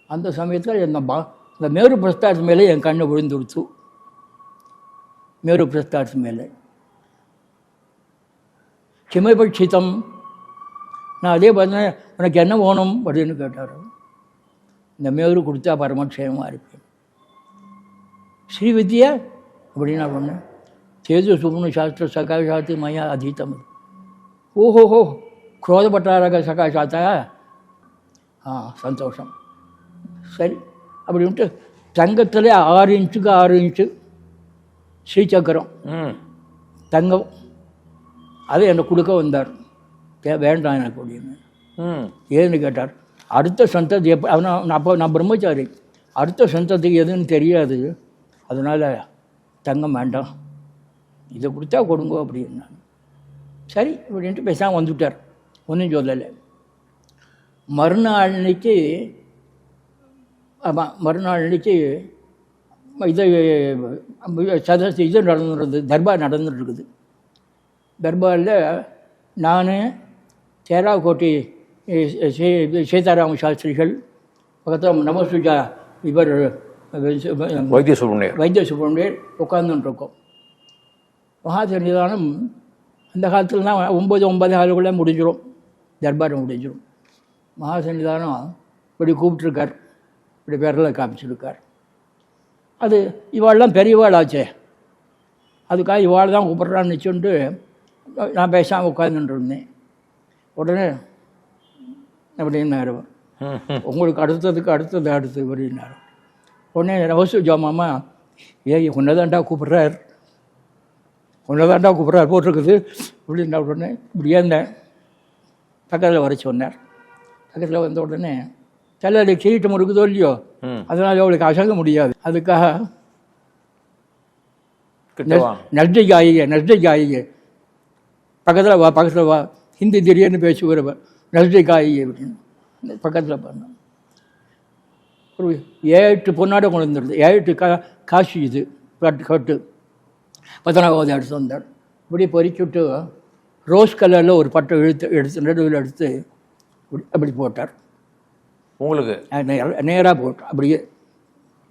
அந்த சமயத்தில் இந்த மேரு பிரஸ்தானத்து மேலே என் கண்ணை விழுந்துடுச்சு. மேரு பிரஸ்தானத்து மேலே கிமபட்சிதம். நான் அதே பார்த்தேன், உனக்கு என்ன வேணும் அப்படின்னு கேட்டார். இந்த மேரு கொடுத்தா பரமக்ஷேமமாக இருப்பேன். ஸ்ரீவித்யா அப்படின்னு நான் சொன்னேன். தேஜு சுப்னு சாஸ்திர சகாஷாத்து மயா அதீதம். ஓஹோஹோ, குரோதப்பட்டாரக சகாஷாத்தா. சந்தோஷம். சரி அப்படின்ட்டு தங்கத்தில் 6 இன்ச்சுக்கு 6 இன்ச்சு ஸ்ரீசக்கரம் தங்கம், அதை என்னை கொடுக்க வந்தார். வேண்டாம் எனக்கு அப்படின்னு. ஏன்னு கேட்டார், அடுத்த சந்ததி அப்போ நான் பிரம்மச்சாரி, அடுத்த சந்ததிக்கு எதுன்னு தெரியாது, அதனால் தங்கம் வேண்டாம், இதை கொடுத்தா கொடுங்க அப்படின்னு. சரி அப்படின்ட்டு பேசாமல் வந்துவிட்டார். ஒன்றும் சொல்லலை. மறுநாள் அன்னைக்கு இது சதஸ் இது நடந்துருக்குது, தர்பார் நடந்துட்டுருக்குது. தர்பாரில் நான், சேராக்கோட்டை சீதாராம சாஸ்திரிகள், பக்கத்தில் நமசுஜா இவர் வைத்திய சுப்பிரமணியர் உட்காந்துட்டுருக்கோம். மகாசன்னிதானம் அந்த காலத்தில் தான் 9-9:15 முடிஞ்சிடும், தர்பார் முடிஞ்சிடும். மகாசன்னிதானம் இப்படி கூப்பிட்ருக்கார், இப்படி பேரில் காமிச்சிருக்கார். அது இவாள்லாம் பெரியவாள் ஆச்சே, அதுக்காக இவாள் தான் கூப்பிட்றான்னு வச்சுட்டு நான் பேசாமல் உட்காந்துட்டு இருந்தேன். உடனே அப்படின்னாரு, உங்களுக்கு அடுத்தது அப்படின்னாரு. உடனே ரவசு ஜோமாமா, உன்னதான்டா கூப்பிட்றார், ஒன்று தாண்டா கூப்பிட்றாரு போட்டிருக்குது அப்படின்னா உடனே இப்படி ஏந்தேன். பக்கத்தில் வர சொன்னார். பக்கத்தில் வந்த உடனே சில சீட்டம் இருக்குதோ இல்லையோ, அதனால் அவளுக்கு அசங்க முடியாது. அதுக்காக நஷ்டிகாயிக பக்கத்தில் வா ஹிந்தி திடீர்னு பேசுகிறவர் நஷ்டிகாயிக அப்படின்னு பக்கத்தில் பண்ணோம். ஒரு 7 பொன்னாடை கொண்டு வந்துடுது. 7 காசு இது கட்டு 19வது எடுத்து வந்தார். இப்படி பொறிச்சுட்டு ரோஸ் கலரில் ஒரு பட்டை எடுத்து நடுவில் எடுத்து அப்படி போட்டார். உங்களுக்கு நேராக போட்டார், அப்படியே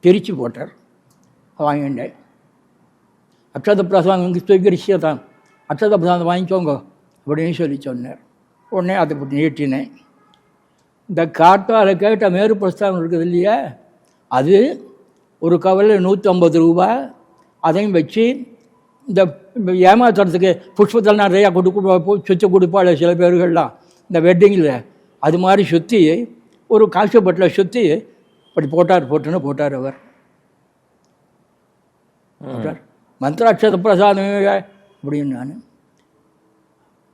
பிரித்து போட்டார். வாங்கிட்டேன். அக்ஷத பிரசாதம் ஸ்வீகரிச்சியதான், அக்ஷத பிரசாதம் வாங்கிக்கோங்க அப்படின்னு சொல்லி சொன்னார். உடனே அதை நீட்டினேன். இந்த காட்டால் கேட்ட மேரு பிரஸ்தானம் இருக்குது இல்லையா, அது ஒரு கவரில் 150 ரூபா. அதையும் வச்சு இந்த ஏமாத்துறதுக்கு புஷ்பத்தில் நிறையா சுற்றி கொடுப்பாள் சில பேர்கள்லாம் இந்த வெட்டிங்கில், அது மாதிரி சுற்றி ஒரு காசுப்பட்டில் சுற்றி அப்படி போட்டுன்னு போட்டார் அவர். போட்டார் மந்திராட்சத பிரசாதம் அப்படின்னு நான்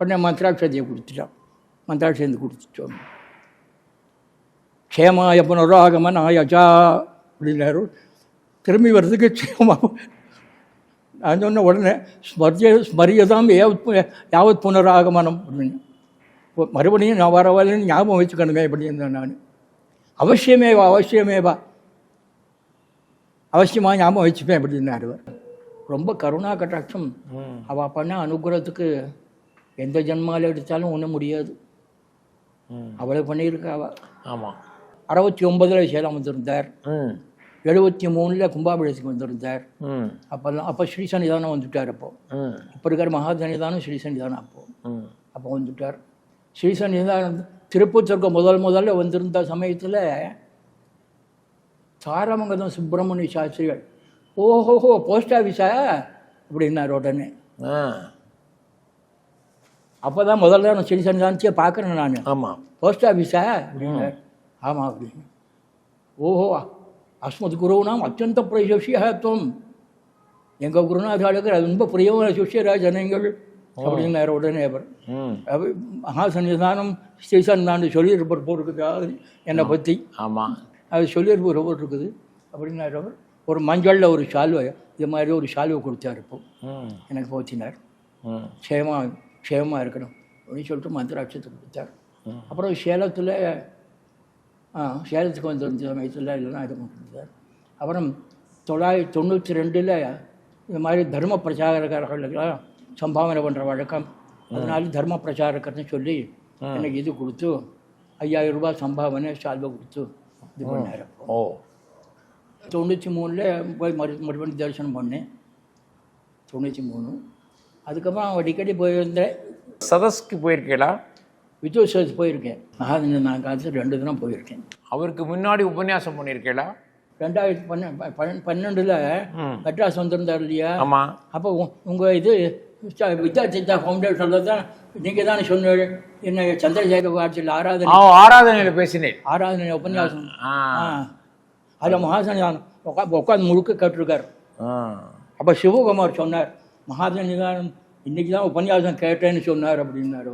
உடனே மந்திராட்சதையை கொடுத்துட்டான். மந்திராட்சதை கொடுத்துட்டோம். க்ஷேமாய புனராகமன் ஆயச்சா அப்படின்னாரு. திரும்பி வர்றதுக்கு க்ஷேமாக நான் சொன்ன உடனே ஸ்மரியதாம் யாவத் புனராகமனம் அப்படின்னு மறுபடியும் நான் வரவன்னு ஞாபகம் வச்சுக்கணுமே அப்படின்னு நான். அவசியமேவா அவசியமாக ஞாபகம் வச்சுப்பேன் அப்படின்னாரு. ரொம்ப கருணா கட்டாட்சம். அவள் பண்ண அனுகிரகத்துக்கு எந்த ஜென்மாவில் எடுத்தாலும் ஒன்றும் முடியாது. அவளை பண்ணியிருக்கா அவள். ஆமாம். 69 சேலம் வந்திருந்தார். 73 கும்பாபிஷேகத்துக்கு வந்திருந்தார். அப்போ ஸ்ரீ சன்னிதானம் வந்துவிட்டார். இப்போ இருக்கிற மகா சன்னிதானம் ஸ்ரீ சன்னிதானம் அப்போ வந்துவிட்டார். ஸ்ரீ சன்னிதானம் திருப்பூருக்கு முதல்ல வந்திருந்த சமயத்தில் சாரமங்கலம் சுப்பிரமணிய சாஸ்திரிகள் ஓஹோஹோ போஸ்ட் ஆஃபீஸா அப்படின்னார். உடனே அப்போ தான் முதல்ல நான் ஸ்ரீ சன்னிதானத்தையே பார்க்குறேன் நான். ஆமாம். போஸ்ட் ஆஃபீஸா அப்படின்னார். ஆமாம் அப்படின்னு. ஓஹோ அஸ்மத் குருனாம் அத்தியந்த பிரயோஷியத்துவம், எங்கள் குருநாதாளுக்கு அது ரொம்ப பிரியமான சிஷ்யரா ஜனங்கள் அப்படின்னாரு. உடனே அவர் மகா சன்னிதானம் ஸ்ரீ சன்னிதானம் சொல்லியிருப்பார் போட்டிருக்குது என்னை பற்றி. ஆமாம், அது சொல்லியிருப்பார் போட்டிருக்குது அப்படின்னாரு. அவர் ஒரு மஞ்சளில் ஒரு சால்வை இது மாதிரி ஒரு சால்வை கொடுத்தார். இப்போ எனக்கு போச்சினார். க்ஷேமமாக இருக்கணும் அப்படின்னு சொல்லிட்டு மந்திராட்சத்தை கொடுத்தார். அப்புறம் சேலத்துக்கு வந்திருந்த சமயத்தில் இல்லைன்னா இது பண்ணிருந்தார். அப்புறம் 992 இது மாதிரி தர்ம பிரச்சாரகர்களுக்கெல்லாம் சம்பாவனை பண்ணுற வழக்கம். அதனால தர்ம பிரச்சாரகர்னு சொல்லி எனக்கு இது கொடுத்து 5000 ரூபாய் சம்பாவனை சால்வை கொடுத்து இது பண்ணார். ஓ 93 போய் மறுபடியும் தரிசனம் பண்ணேன். 93. அதுக்கப்புறம் அடிக்கடி போயிருந்தேன். சதஸ்க்கு போயிருக்கீங்களா? வித்வத் சதஸ் போயிருக்கேன். நான் காலத்தில் 2 தினம் போயிருக்கேன். அவருக்கு முன்னாடி உபன்யாசம் பண்ணியிருக்கீங்களா? 2012 மெட்ராஸ் வந்திருந்தார் இல்லையா? ஆமாம். அப்போ உங்கள் இது வித்யார்த்திதா ஃபவுண்டேஷனில் தான் நீங்கள் தானே சொன்னீங்க என்ன சந்திரசேகர் ஆட்சியில் ஆராதனையில் பேசினேன். ஆராதனை உபன்யாசம் அதில் மகாசன்னிதானம் உட்காந்து முழுக்க கேட்டிருக்கார். அப்போ சிவகுமார் சொன்னார், மகாசன்னிதானம் இன்னைக்கு தான் உபன்யாசம் கேட்டேன்னு சொன்னார் அப்படின்னாரு.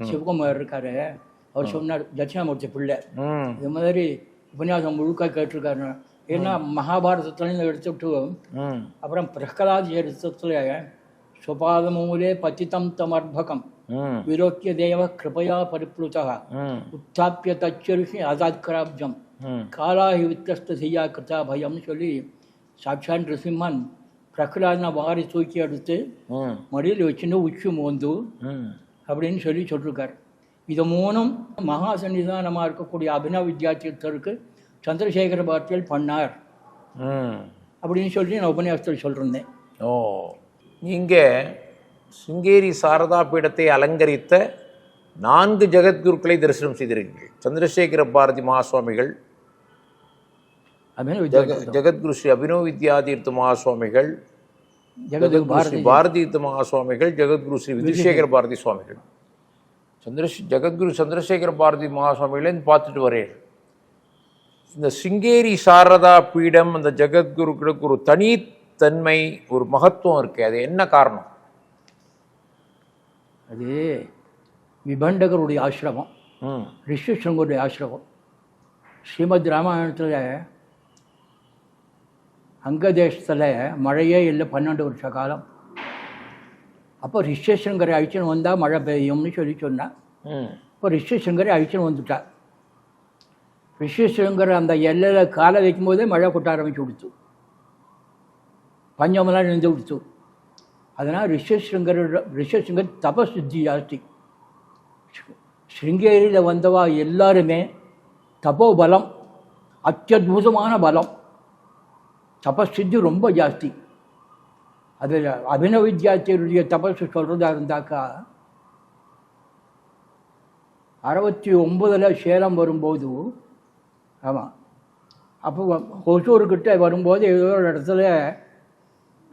சிவகுமார் இருக்காரு, அவர் சொன்னார், தட்சிணாமூர்த்தி பிள்ளை இது மாதிரி உபன்யாசம் முழுக்க கேட்டிருக்காரு. ஏன்னா மகாபாரதத்துலேருந்து எடுத்துட்டு அப்புறம் பிரகலாத் சரித்திரத்தில் சுபாதமூலே பதித்தம் தமர்பகம் விரோக்கிய தேவ கிருபையா பரிப்ளுதா உத்தாப்பிய தச்சரிஷி அதாத்கராப்ஜம் காலாஹி வித்தஸ்த செய்யா கிருதா பயம்னு சொல்லி சாட்சாத் நிருசிம்மன் பிரகலாதனை வாரி தூக்கி எடுத்து மடியில் வச்சுன்னு உச்சி மோந்து அப்படின்னு சொல்லியிருக்கார். இது மூணும் மகா சன்னிதானமாக இருக்கக்கூடிய அபினவ வித்யார்த்தியருக்கு சந்திரசேகர பாரதியால் பண்ணார் அப்படின்னு சொல்லி நான் உபன்யாசத்தில் சொல்லியிருந்தேன். ஓ, நீங்கள் சிங்கேரி சாரதா பீடத்தை அலங்கரித்த 4 ஜெகத்குருக்களை தரிசனம் செய்திருக்கீர்கள். சந்திரசேகர பாரதி மகாசுவாமிகள், ஜெகத்குரு ஸ்ரீ அபினவ வித்யாதீர்த்த மகாசுவாமிகள், ஜெகத்குரு ஸ்ரீ பாரதீர்த்த மகாசுவாமிகள், ஜெகத்குரு ஸ்ரீ விதுசேகர பாரதி சுவாமிகள். ஜெகத்குரு சந்திரசேகர பாரதி மகாசுவாமிகளேன்னு பார்த்துட்டு வரேன். இந்த சிங்கேரி சாரதா பீடம் அந்த ஜெகத்குருக்களுக்கு ஒரு தனித்தன்மை, ஒரு மகத்துவம் இருக்கு. அது என்ன காரணம்? அது விபண்டகருடைய ஆசிரமம், ம் ரிஷிசங்கருடைய ஆசிரமம். ஸ்ரீமத் ராமாயணத்தில் அங்கதேசத்தில் மழையே இல்லை 12 வருஷ காலம். அப்போ ரிஷிசங்கரை அழிச்சுன்னு வந்தால் மழை பெய்யும்னு சொன்னான். இப்போ ரிஷிசங்கரை அழிச்சுன்னு வந்துட்டார். ரிஷிசங்கர் அந்த எல்லையில் காலை வைக்கும்போதே மழை கொட்ட ஆரம்பிச்சு கொடுத்து, பஞ்சமெல்லாம் நின்று கொடுத்து. அதனால் ரிஷிசங்கர் தபசுத்தி ஜாஸ்தி. ஸ்ருங்கேரியில் வந்தவா எல்லாருமே தபோ பலம், அத்தியுதமான பலம், தபசித்தி ரொம்ப ஜாஸ்தி. அதில் அபினவ வித்யார்த்தியுடைய தபசு சொல்கிறதா இருந்தாக்கா 69 சேலம் வரும்போது, ஆமாம், அப்போ ஹொசூர்கிட்ட வரும்போது ஏதோ ஒரு இடத்துல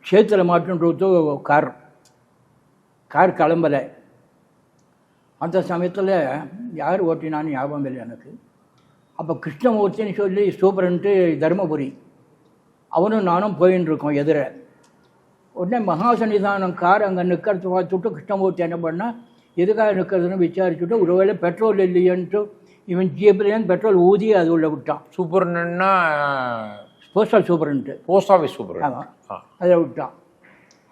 சேத்துல மாட்டுன்றது கார் கிளம்பலை. அந்த சமயத்தில் யார் ஓட்டினான்னு ஞாபகம் இல்லை எனக்கு. அப்போ கிருஷ்ணமூர்த்தின்னு சொல்லி சூப்பரன்ட்டு தருமபுரி, அவனும் நானும் போயின்னு இருக்கோம் எதிர. உடனே மகாசன்னிதானம் கார் அங்கே நிற்கிறது பார்த்துட்டு கிருஷ்ணமூர்த்தி என்ன பண்ணால் எதுக்காக நிற்கிறதுன்னு விசாரிச்சுட்டு ஒருவேளை பெட்ரோல் இல்லையன்ட்டு இவன் ஜிப்லேருந்து பெட்ரோல் ஊதி அது உள்ள விட்டான். சூப்பர்னா போஸ்டல் சூப்பரன்ட்டு, போஸ்ட் ஆஃபீஸ் சூப்பர். ஆமாம், அதை விட்டான்.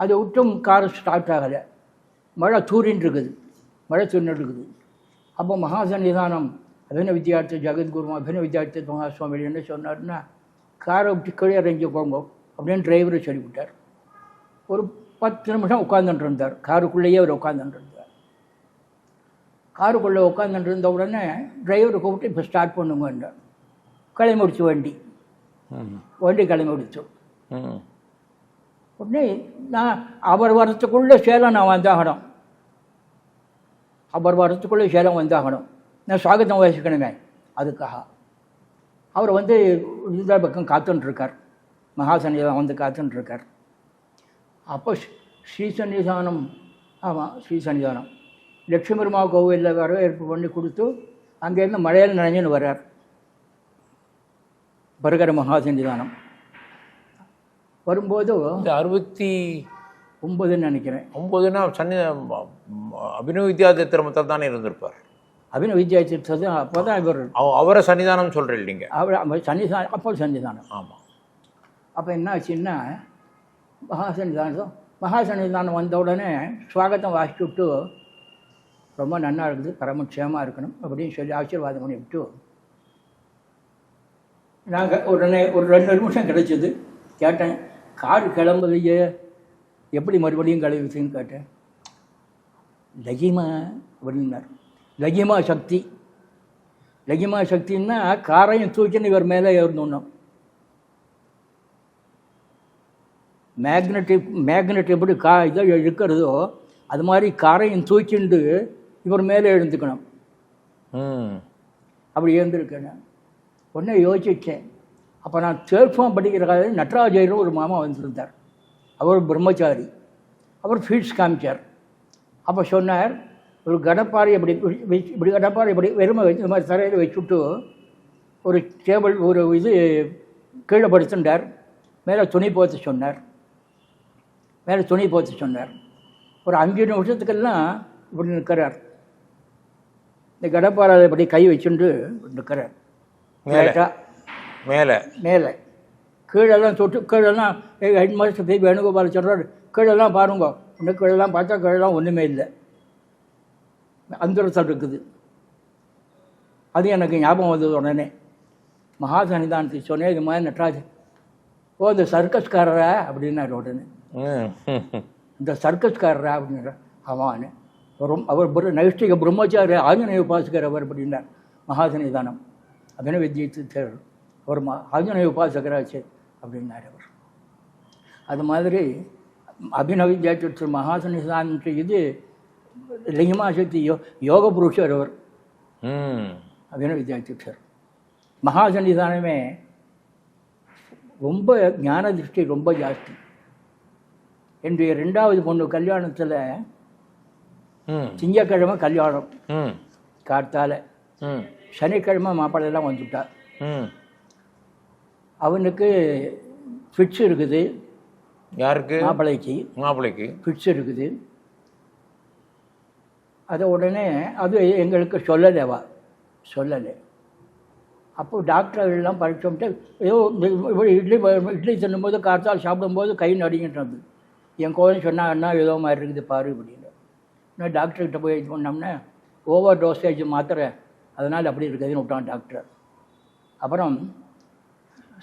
அதை விட்டும் கார் ஸ்டார்ட் ஆகலை. மழை தூரின்னு இருக்குது, மழை தூரின்னு இருக்குது. அப்போ மகாசன்னிதானம் அபின வித்யார்த்தி ஜெகத்குரு அபின வித்யார்த்தி மகாசுவாமி என்ன சொன்னார்னா, காரை விட்டு கீழே இறங்கி போங்க அப்படின்னு டிரைவரை சொல்லிவிட்டார். ஒரு 10 நிமிஷம் உட்காந்துட்டு இருந்தார். காருக்குள்ளேயே அவர் உட்காந்துட்டு இருந்தார். காருக்குள்ளே உட்காந்துட்டு இருந்த உடனே டிரைவரை கூப்பிட்டு இப்போ ஸ்டார்ட் பண்ணுங்கன்னார். கிளம்பிடுச்சு வண்டி கிளம்பிடுச்சு. உடனே நான் அவர் வரத்துக்குள்ளே சேலம் நான் வந்தாகணும், அவர் வரத்துக்குள்ளே சேலம் வந்தாகணும், நான் சுவாகத்தம் வகிக்கணுமே. அதுக்காக அவர் வந்து இந்த பக்கம் காத்துட்டுருக்கார், மகாசன்னிதானம் வந்து காத்துட்டுருக்கார். அப்போ ஸ்ரீசன்னிதானம், ஆமாம் ஸ்ரீசன்னிதானம் லட்சுமி பெருமா கோவிலில் வரவேற்பு பண்ணி கொடுத்து அங்கேருந்து மழையில் நனைஞ்சுன்னு வர்றார். பருகர மகாசன்னிதானம் வரும்போது 69 நினைக்கிறேன். 9னா அபினவ வித்யாதீர்த்தத்தில் தானே இருந்திருப்பார். அபினவ வித்யாதீர்த்தது அப்போ தான் இவர் அவரை சன்னிதானம் சொல்கிறேன் இல்லைங்க, அவர் சன்னிதானம், அப்போ சன்னிதானம். ஆமாம். அப்போ என்ன ஆச்சுன்னா மகாசன்னிதானம் வந்த உடனே ஸ்வாகத்தம் வாசிச்சுட்டு ரொம்ப நல்லா இருக்குது, பரமக்ஷேமாக இருக்கணும் அப்படின்னு சொல்லி ஆசீர்வாதம் பண்ணி விட்டு நாங்கள் உடனே ஒரு 2 நிமிஷம் கிடைச்சிது. கேட்டேன், கார் கிளம்புலையே எப்படி மறுபடியும் கிளம்பிச்சுன்னு கேட்டேன். லகிமா அப்படின்னார். லகிமா சக்தி, லகிமா சக்தின்னா காரையும் தூக்கின்னு இவர் மேலே ஏறணும். மேக்னெட் எப்படி இதை இழுக்கிறதோ அது மாதிரி காரையும் தூக்கிண்டு இவர் மேலே எழுந்துக்கணும். அப்படி எழுந்திருக்கேன். உடனே யோசிச்சேன். அப்போ நான் 12th ஃபார்ம் படிக்கிற காலையில் நட்ராஜர் ஒரு மாமா வந்திருந்தார். அவர் பிரம்மச்சாரி, அவர் ஃபீல்ட்ஸ் காமிச்சார். அப்போ சொன்னார், ஒரு கடப்பாறை இப்படி கடப்பாறை இப்படி வெறுமை வச்சு இந்த மாதிரி தரையில் வச்சுட்டு ஒரு டேபிள் ஒரு இது கீழே படுத்துட்டார். மேலே துணி போத்து சொன்னார். ஒரு 5 நிமிஷத்துக்கெல்லாம் இப்படி நிற்கிறார். இந்த கடப்பாறை இப்படி கை வச்சுட்டு நிற்கிறார். மேலே கீழெல்லாம் தொட்டு கீழெல்லாம் ஹெட் மாஸ்டர் போய் வேணுகோபால் சொல்கிறார், கீழெல்லாம் பாருங்க. இன்னும் கீழெல்லாம் பார்த்தா கீழெல்லாம் ஒன்றுமே இல்லை, அந்தரத்தில் இருக்குது. அது எனக்கு ஞாபகம் வந்தது. உடனே மகாசன்னிதானத்துக்கு சொன்னேன், இது மாதிரி நட்ராஜ் இந்த சர்க்கஸ்காரரா அப்படின்னாரு. உடனே இந்த சர்க்கஸ்காரரா அப்படின்ற ஆமான்னு அவர் நைஷ்டிக பிரம்மச்சாரி ஆஞ்சநேய உபாசகர் அவர் அப்படின்னார். மகாசன்னிதானம் அபினவ வித்யாதீர்த்தர் அவர் ஆஞ்சநேய உபாசகராச்சு அப்படின்னார் அவர். அது மாதிரி அபினவ வித்யாதீர்த்தர் மகாசன்னிதானத்து இது லிங்கமா சக்தி யோக புருஷர் அவர். அபினவ வித்யாதீர்த்தர் மகாசன்னிதானமே ரொம்ப ஞான திருஷ்டி ரொம்ப ஜாஸ்தி. என்னுடைய 2வது பொண்ணு கல்யாணத்தில் திங்கக்கிழமை கல்யாணம் கார்த்தால, சனிக்கிழமை மாப்பிள்ளையெல்லாம் வந்துட்டார். அவனுக்கு ஃபிட்ஸ் இருக்குது. யாருக்கு? மாப்பிள்ளைக்கு ஃபிட்ஸ் இருக்குது. அதை உடனே அது எங்களுக்கு சொல்லலை. அப்போது டாக்டர்கள்லாம் படிச்சோம்ட்டு ஏதோ இட்லி தின்னும்போது காத்தால் சாப்பிடும்போது கை நடுங்கிட்டு என் கோவம் சொன்னால் என்ன ஏதோ மாதிரி இருக்குது பாரு அப்படின்னு. இன்னும் டாக்டர்கிட்ட போய் இது பண்ணோம்னா ஓவர் டோசேஜ் மாத்திரை, அதனால் அப்படி இருக்குதுன்னு விட்டான் டாக்டர். அப்புறம்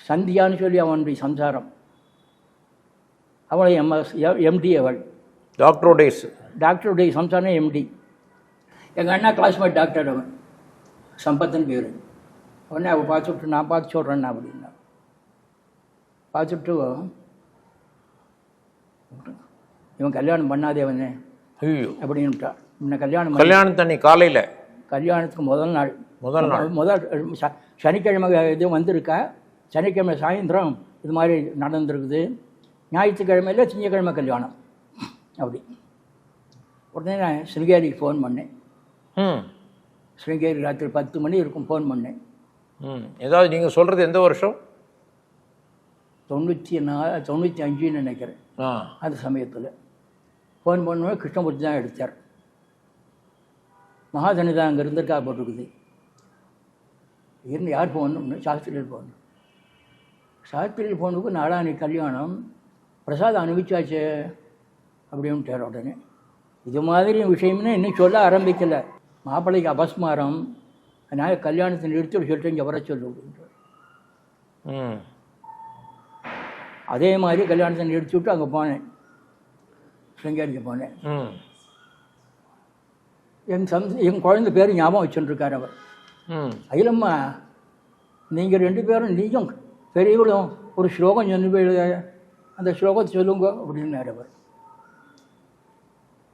சந்தியான்னு சொல்லி அவனுடைய சம்சாரம், அவளை எம்டி, அவள் டாக்டருடைய சம்சாரம் எம்டி. எங்கள் அண்ணா கிளாஸ்மேட் டாக்டர் அவன், சம்பத்துன்னு பேர். உடனே அவள் பார்த்துட்டு நான் பார்த்து சொல்கிறேன்னா அப்படின்னா பார்த்துட்டு இவன் கல்யாணம் பண்ணாதே அவனே அப்படின்னுட்டா. இன்னும் கல்யாணம் தண்ணி காலையில் கல்யாணத்துக்கு முதல் சனிக்கிழமை இது வந்திருக்கா, சனிக்கிழமை சாயந்தரம் இது மாதிரி நடந்துருக்குது, ஞாயிற்றுக்கிழமையில் திங்கக்கிழமை கல்யாணம் அப்படி. உடனே நான் ஸ்ருங்கேரிக்கு ஃபோன் பண்ணேன். ஸ்ருங்கேரி ராத்திரி 10 மணி இருக்கும் ஃபோன் பண்ணேன். ஏதாவது நீங்கள் சொல்கிறது எந்த வருஷம்? 95 நினைக்கிறேன். அந்த சமயத்தில் ஃபோன் பண்ணுவோம். கிருஷ்ணமூர்த்தி தான் எடுத்தார். மகாதனி தான் அங்கே இருந்திருக்கா போட்டுருக்குது. இருந்து யார் போகணும்? சாஸ்திரியில் போகணும். சாஸ்திரியில் போனுக்கு நாளானி கல்யாணம், பிரசாதம் அனுபவிச்சாச்சு அப்படின்ட்டார். உடனே இது மாதிரி விஷயம்னு இன்னும் சொல்ல ஆரம்பிக்கலை. மாப்பிள்ளைக்கு அபஸ்மாரம், அதனால் கல்யாணத்தை நிறுத்தி சொல்லிட்டு இங்கே வர சொல்லு அப்படின்றார். அதே மாதிரி கல்யாணத்தை நிறுத்தி விட்டு அங்கே போனேன், ஸ்ருங்கேரிக்கு போனேன். என் குழந்தை பேர் ஞாபகம் வச்சுருக்கார் அவர். அகிலம்மா, நீங்கள் 2 பேரும் நீயும் பெரியவளும் ஒரு ஸ்லோகம் சொல்லி அந்த ஸ்லோகத்தை சொல்லுங்க அப்படின்னார் அவர்.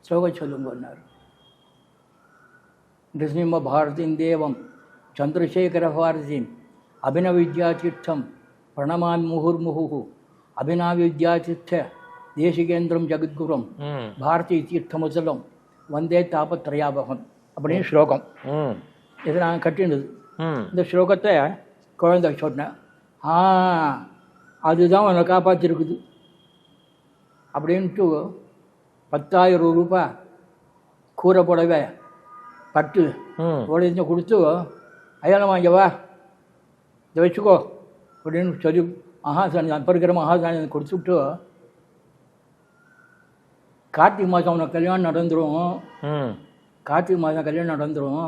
ஸ்லோகம் சொல்லுங்கன்னார். நிருசிம்ம பாரதின் தேவம் சந்திரசேகர பாரதின் அபினவித்யாதீர்த்தம் பிரணமாமி முகுர்முகு அபினவித்யாதீர்த்த தேசிகேந்திரம் ஜெகத்குரும் பாரதி தீர்த்தமுசலம் வந்தே தாபத்ரயாபகம் அப்படின்னு ஸ்லோகம். இது நான் கட்டினது. இந்த ஸ்லோகத்தை குழந்தை சொன்னேன். அதுதான் உன்னை காப்பாற்றிருக்குது அப்படின்ட்டு 10,000 ரூபாய் கூரை புடவை பட்டு உடனே கொடுத்து, அயலம் வாங்கவா இதை வச்சுக்கோ அப்படின்னு சொல்லி மகாசாணி அப்போ இருக்கிற மகாசாணி கொடுத்துட்டு, கார்த்திகை மாதம் உனக்கு கல்யாணம் நடந்துடும், கார்த்திகை மாதம் கல்யாணம் நடந்துடும்,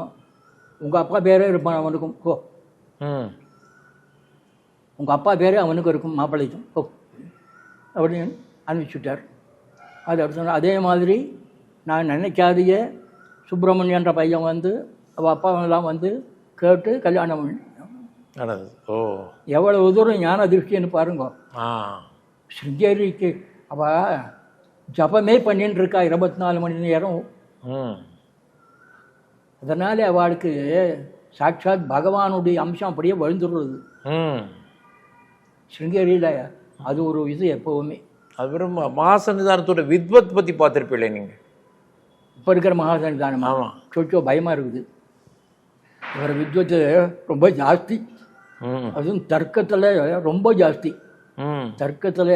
உங்கள் அப்பா பேரே இருப்பான் அவனுக்கும், ஓ உங்கள் அப்பா பேரே அவனுக்கும் இருக்கும், மாப்பிள்ளைக்கும், ஓ அப்படின்னு அனுப்பிச்சுட்டார். அது அடுத்த அதே மாதிரி நான் நினைக்காதையே சுப்பிரமணியன்ற பையன் வந்து அவள் அப்பாவெல்லாம் வந்து கேட்டு கல்யாணம் பண்ணி. ஓ எவ்வளவு தூரம் ஞான திருஷ்டின்னு பாருங்க. ஸ்ருங்கேரிக்கு அவள் ஜபமே பண்ணின்னு இருக்கா 24 மணி நேரம். அதனால அவளுக்கு சாட்சாத் பகவானுடைய அம்சம் அப்படியே வழுந்துடுறது. ஸ்ருங்கேரியில் அது ஒரு இது எப்போவுமே. அப்புறம் மகாசன்னிதானத்தோட வித்வத் பற்றி பார்த்துருப்பீங்களே நீங்கள்? இப்போ இருக்கிற மகாசன்னிதானம் சொச்சோ பயமாக இருக்குது. இவர் வித்வத்து ரொம்ப ஜாஸ்தி, அதுவும் தர்க்கத்தில் ரொம்ப ஜாஸ்தி. தர்க்கத்தில்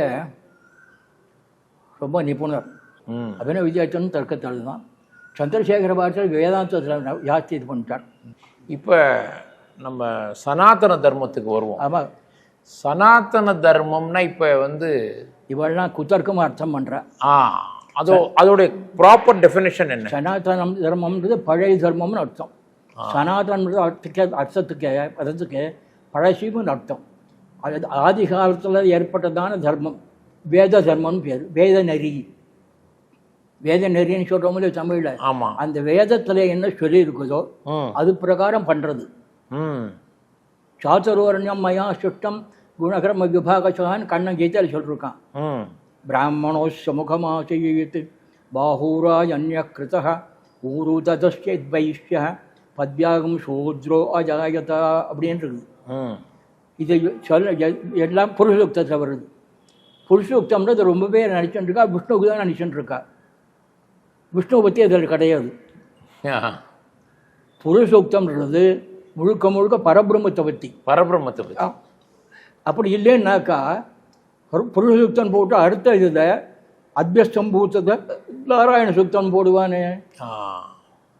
ரொம்ப நிபுணர். அபினவ வித்யார்த்தனும் தர்க்கத்தால் தான். சந்திரசேகர பாரதியார் வேதாந்தத்தில் ஜாஸ்தி இது பண்ணிட்டார். இப்போ நம்ம சனாதன தர்மத்துக்கு வருவோம். ஆமாம், சனாதன தர்மம்னா இப்போ வந்து இவெல்லாம் குத்தர்க்கமாக அர்த்தம் பண்ணுறா. அதோடைய ப்ராப்பர் டெஃபினேஷன் என்ன? சனாதன தர்மம்ன்றது பழைய தர்மம்னு அர்த்தம். சனாதனன்றது அர்த்தத்துக்கு பழசின்னு அர்த்தம். அது ஆதி காலத்தில் ஏற்பட்டதான தர்மம், வேத தர்மம்னு பேர். வேத நெறி, வேத நெறின்னு சொல்கிறோம்ல தமிழில். ஆமாம், அந்த வேதத்தில் என்ன சொல்லி இருக்குதோ அது பிரகாரம் பண்ணுறது. சாதுர்வர்ணியம் மயா சுஷ்டம் குணகர்ம விபாகசான்னு கண்ணன் கீதையில் சொல்லியிருக்கான். பிராமணோ சமுகமாசயித் பாஹூராய் அந்நிய கிருதா ஊருததஸ்யத் வைஷ்ய பத்யாகம் சூத்ரோ அஜாயதா அப்படின்றது. இதை சொல்ல எல்லாம் புருஷயுக்தத்தில் வருது. புருஷயுக்தம்ன்றது ரொம்ப பேர் நினச்சிட்டுருக்கா, விஷ்ணுவுக்கு தான் நினச்சிட்டுருக்கா. விஷ்ணுவை பற்றி அதில் கிடையாது. புருஷயுக்தம்ன்றது முழுக்க முழுக்க பரபிரம்மத்தை பற்றி. அப்படி இல்லைன்னாக்கா புருஷயுக்தம் போட்டு அடுத்த இதில் அத்தியஸ்தம் பூத்ததை நாராயண சுத்தம் போடுவானே.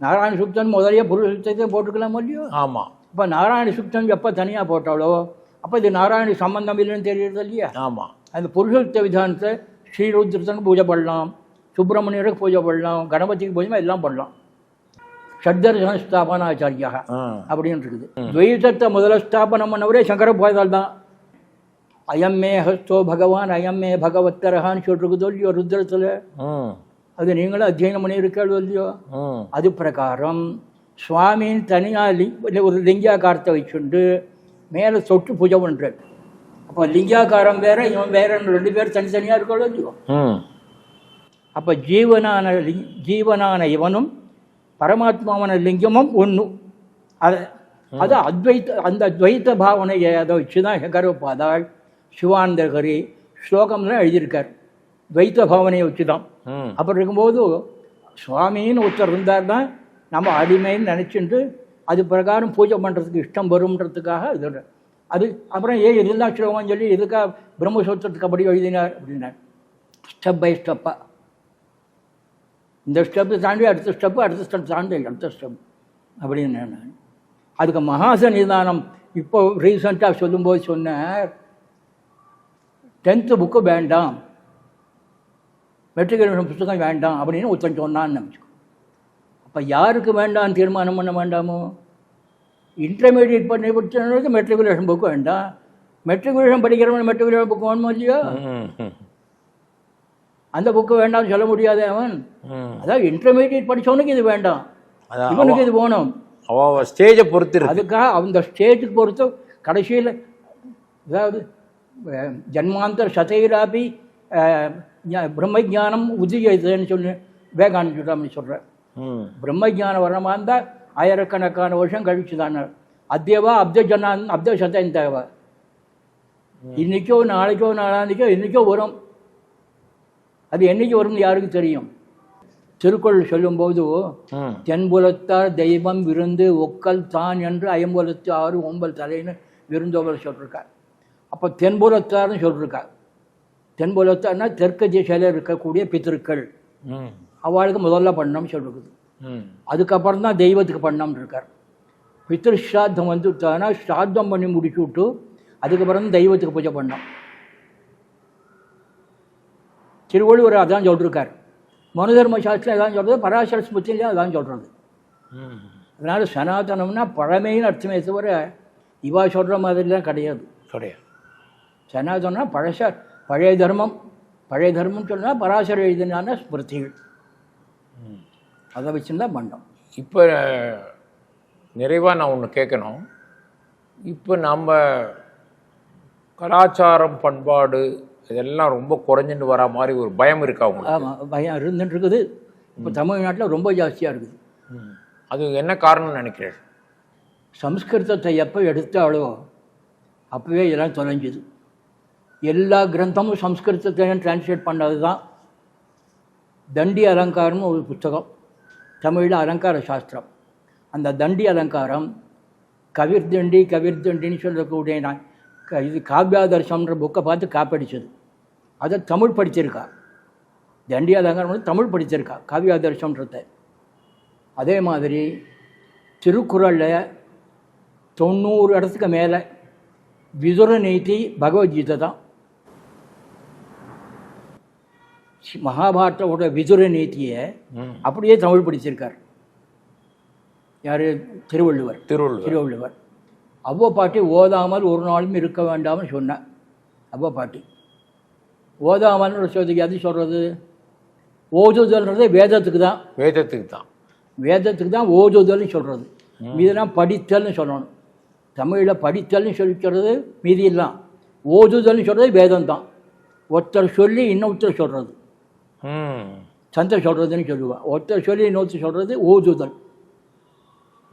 நாராயண சுப்தன் முதலிய புருஷ சுத்தத்தை போட்டுக்கலாம் இல்லையோ. ஆமாம். இப்போ நாராயண சுப்தன் எப்போ தனியாக போட்டாலோ அப்போ இது நாராயண சம்பந்தம் இல்லைன்னு தெரியுறது இல்லையா. ஆமாம். அந்த புருஷ விதானத்தை ஸ்ரீருத்ரனுக்கு பூஜை பண்ணலாம், சுப்பிரமணியருக்கு பூஜை பண்ணலாம், கணபதிக்கு பூஜை எல்லாம் பண்ணலாம். ஷட்தர்சன ஸ்தாபனாச்சாரியாக அப்படின்னு இருக்குது. துவைதத்தை முதல்ல ஸ்தாபனம் பண்ணவரே சங்கர பாதால் தான். அயம்மே ஹஸ்தோ பகவான் அயம்மே பகவத்தரகான்னு சொல்லிருக்குதோ இல்லையோ ருத்ரத்தில். அது நீங்களும் அத்தியனம் பண்ணியிருக்கோ இல்லையோ. அது பிரகாரம் சுவாமியின் தனியாக ஒரு லிங்காக்காரத்தை வச்சுண்டு மேலே சொட்டு பூஜை பண்ணுறார். அப்போ லிங்காக்காரம் வேற இவன் வேற 2 பேர் தனித்தனியாக இருக்கோ இல்லையோ. அப்போ ஜீவனான இவனும் பரமாத்மாவான லிங்கமும் ஒன்று. அது அந்த துவைத்த பாவனையை அதை வச்சு தான் ஹெகரோபாதாள் சிவானந்தகரி ஸ்லோகம்லாம் எழுதியிருக்கார். துவைத்த பாவனையை வச்சு தான். அப்படி இருக்கும்போது சுவாமின்னு ஒருத்தர் இருந்தார் தான் நம்ம அடிமைன்னு நினச்சிட்டு அது பிரகாரம் பூஜை பண்ணுறதுக்கு இஷ்டம் வரும்ன்றதுக்காக இது. அது அப்புறம் இதெல்லாம் ஸ்லோகம்னு சொல்லி எதுக்காக பிரம்மசூத்திரத்துக்கு அப்படி எழுதினார் அப்படின்னார். ஸ்டெப் பை ஸ்டெப்பாக இந்த ஸ்டெப்பு தாண்டி அடுத்த ஸ்டெப்பு, அடுத்த ஸ்டெப் தாண்டி அடுத்த ஸ்டெப் அப்படின்னு நான். அதுக்கு மகாசன்னிதானம் இப்போ ரீசெண்டாக சொல்லும்போது சொன்னார், 10th புக்கு வேண்டாம், மெட்ரிகுலேஷன் புத்தகம் வேண்டாம் அப்படின்னு ஒருத்தன் சொன்னான்னு நினச்சிக்கோ. அப்போ யாருக்கு வேண்டாம் தீர்மானம் பண்ண வேண்டாமோ? இன்டர்மீடியட் பண்ணி படிச்சவங்களுக்கு மெட்ரிகுலேஷன் புக்கு வேண்டாம், மெட்ரிகுலேஷன் படிக்கிறவன் மெட்ரிகுலேஷன் புக்கு வேணுமோ இல்லையோ. அந்த புக்கு வேண்டாம்னு சொல்ல முடியாது அவன். அதாவது இன்டர்மீடியட் படித்தவனுக்கு இது வேண்டாம், இவனுக்கு இது போகணும். ஸ்டேஜை பொறுத்து அதுக்காக அந்த ஸ்டேஜுக்கு பொறுத்து கடைசியில் அதாவது ஜன்மாந்தர் சதைராபி பிரம்மஜானம் உதயதுன்னு சொல்லி விவேகானந்த சுவாமி சொல்கிறேன். பிரம்மஜானம் வரமாக இருந்தால் ஆயிரக்கணக்கான வருஷம் கழிச்சு தானே. அத்தியவா அப்த சதம் தேவை. இன்னைக்கோ நாளைக்கோ நாளாந்திக்கோ இன்னைக்கோ வரும். அது என்னைக்கு வரும்னு யாருக்கு தெரியும்? திருக்குறள் சொல்லும்போது தென்புலத்தார் தெய்வம் விருந்து ஒக்கல் தான் என்று 5 9 தலைன்னு விருந்தோவர் சொல்லியிருக்கார். அப்போ தென்புலத்தார்னு சொல்லியிருக்கார். தென்புலத்தார்னா தெற்கு திசையில் இருக்கக்கூடிய பித்திருக்கள், அவளுக்கு முதல்ல பண்ணணும்னு சொல்லிருக்குது. அதுக்கப்புறம் தான் தெய்வத்துக்கு பண்ணணும்னு இருக்கார். பித்திரு ஸ்ராத்தம் வந்துட்டானா ஸ்ராத்தம் பண்ணி முடிச்சு விட்டு அதுக்கப்புறம் தான் தெய்வத்துக்கு பூஜை பண்ணோம். திருவள்ளுவர் அதான் சொல்லிருக்கார். மனுதர்ம சாஸ்திரம் அதான் சொல்கிறது, பராசர ஸ்மிருதிலையும் அதான் சொல்கிறது. அதனால் சனாதனம்னா பழமைன்னு அர்த்தமே தவிர இவா சொல்கிற மாதிரிலாம் கிடையாது. சனாதனம்னா பழைய தர்மம். பழைய தர்மம்னு சொன்னால் பராசர எழுதினான ஸ்மிருதிகள், அதை வச்சுருந்தா பண்ணோம். இப்போ நிறைவாக நான் ஒன்று கேட்கணும். இப்போ நம்ம கலாச்சாரம் பண்பாடு இதெல்லாம் ரொம்ப குறைஞ்சிட்டு வர மாதிரி ஒரு பயம் இருக்கா உங்களுக்கு? ஆமாம், பயம் இருந்துட்டு இருக்குது. இப்போ தமிழ்நாட்டில் ரொம்ப ஜாஸ்தியாக இருக்குது. அது என்ன காரணம்னு நினைக்கிறேன்? சம்ஸ்கிருதத்தை எப்போ எடுத்தாலோ அப்போவே இதெல்லாம் தொலைஞ்சுது. எல்லா கிரந்தமும் சம்ஸ்கிருதத்தையும் டிரான்ஸ்லேட் பண்ணது தான். தண்டி அலங்காரம்னு ஒரு புத்தகம், தமிழில் அலங்கார சாஸ்திரம். அந்த தண்டி அலங்காரம் கவிர்தண்டின்னு சொல்லக்கூடிய நான் இது காவ்யாதர்சம்ன்ற புக்கை பார்த்து காப்படிச்சது. அதை தமிழ் படிச்சிருக்கா. தண்டி அலங்காரம் வந்து தமிழ் படிச்சிருக்கா காவ்யாதர்சம்ன்றத. அதே மாதிரி திருக்குறளில் 90 இடத்துக்கு மேலே விதுர நீதி பகவத்கீதை தான். மகாபாரதோட விதுர நீதியை அப்படியே தமிழ் படிச்சிருக்கார். யார்? திருவள்ளுவர். அவ்வளோ பாட்டி ஓதாமல் ஒரு நாளும் இருக்க வேண்டாம்னு சொன்னேன். அவ்வளோ பாட்டி ஓதாமல்னு சொல்றதுக்கு எது சொல்கிறது? ஓதுதல்ன்றது வேதத்துக்கு தான் ஓதுதல்னு சொல்கிறது. மீதெல்லாம் படித்தல்னு சொல்லணும். தமிழில் படித்தல்னு சொல்லிக்கிறது மீதியெல்லாம். ஓதுதல்னு சொல்கிறது வேதம் தான். ஒருத்தர் சொல்லி இன்னொருத்தர் சொல்கிறது சந்தை சொல்கிறதுன்னு சொல்லுவாள். ஒருத்தர் சொல்லி இன்னொருத்தர் சொல்கிறது ஓதுதல்.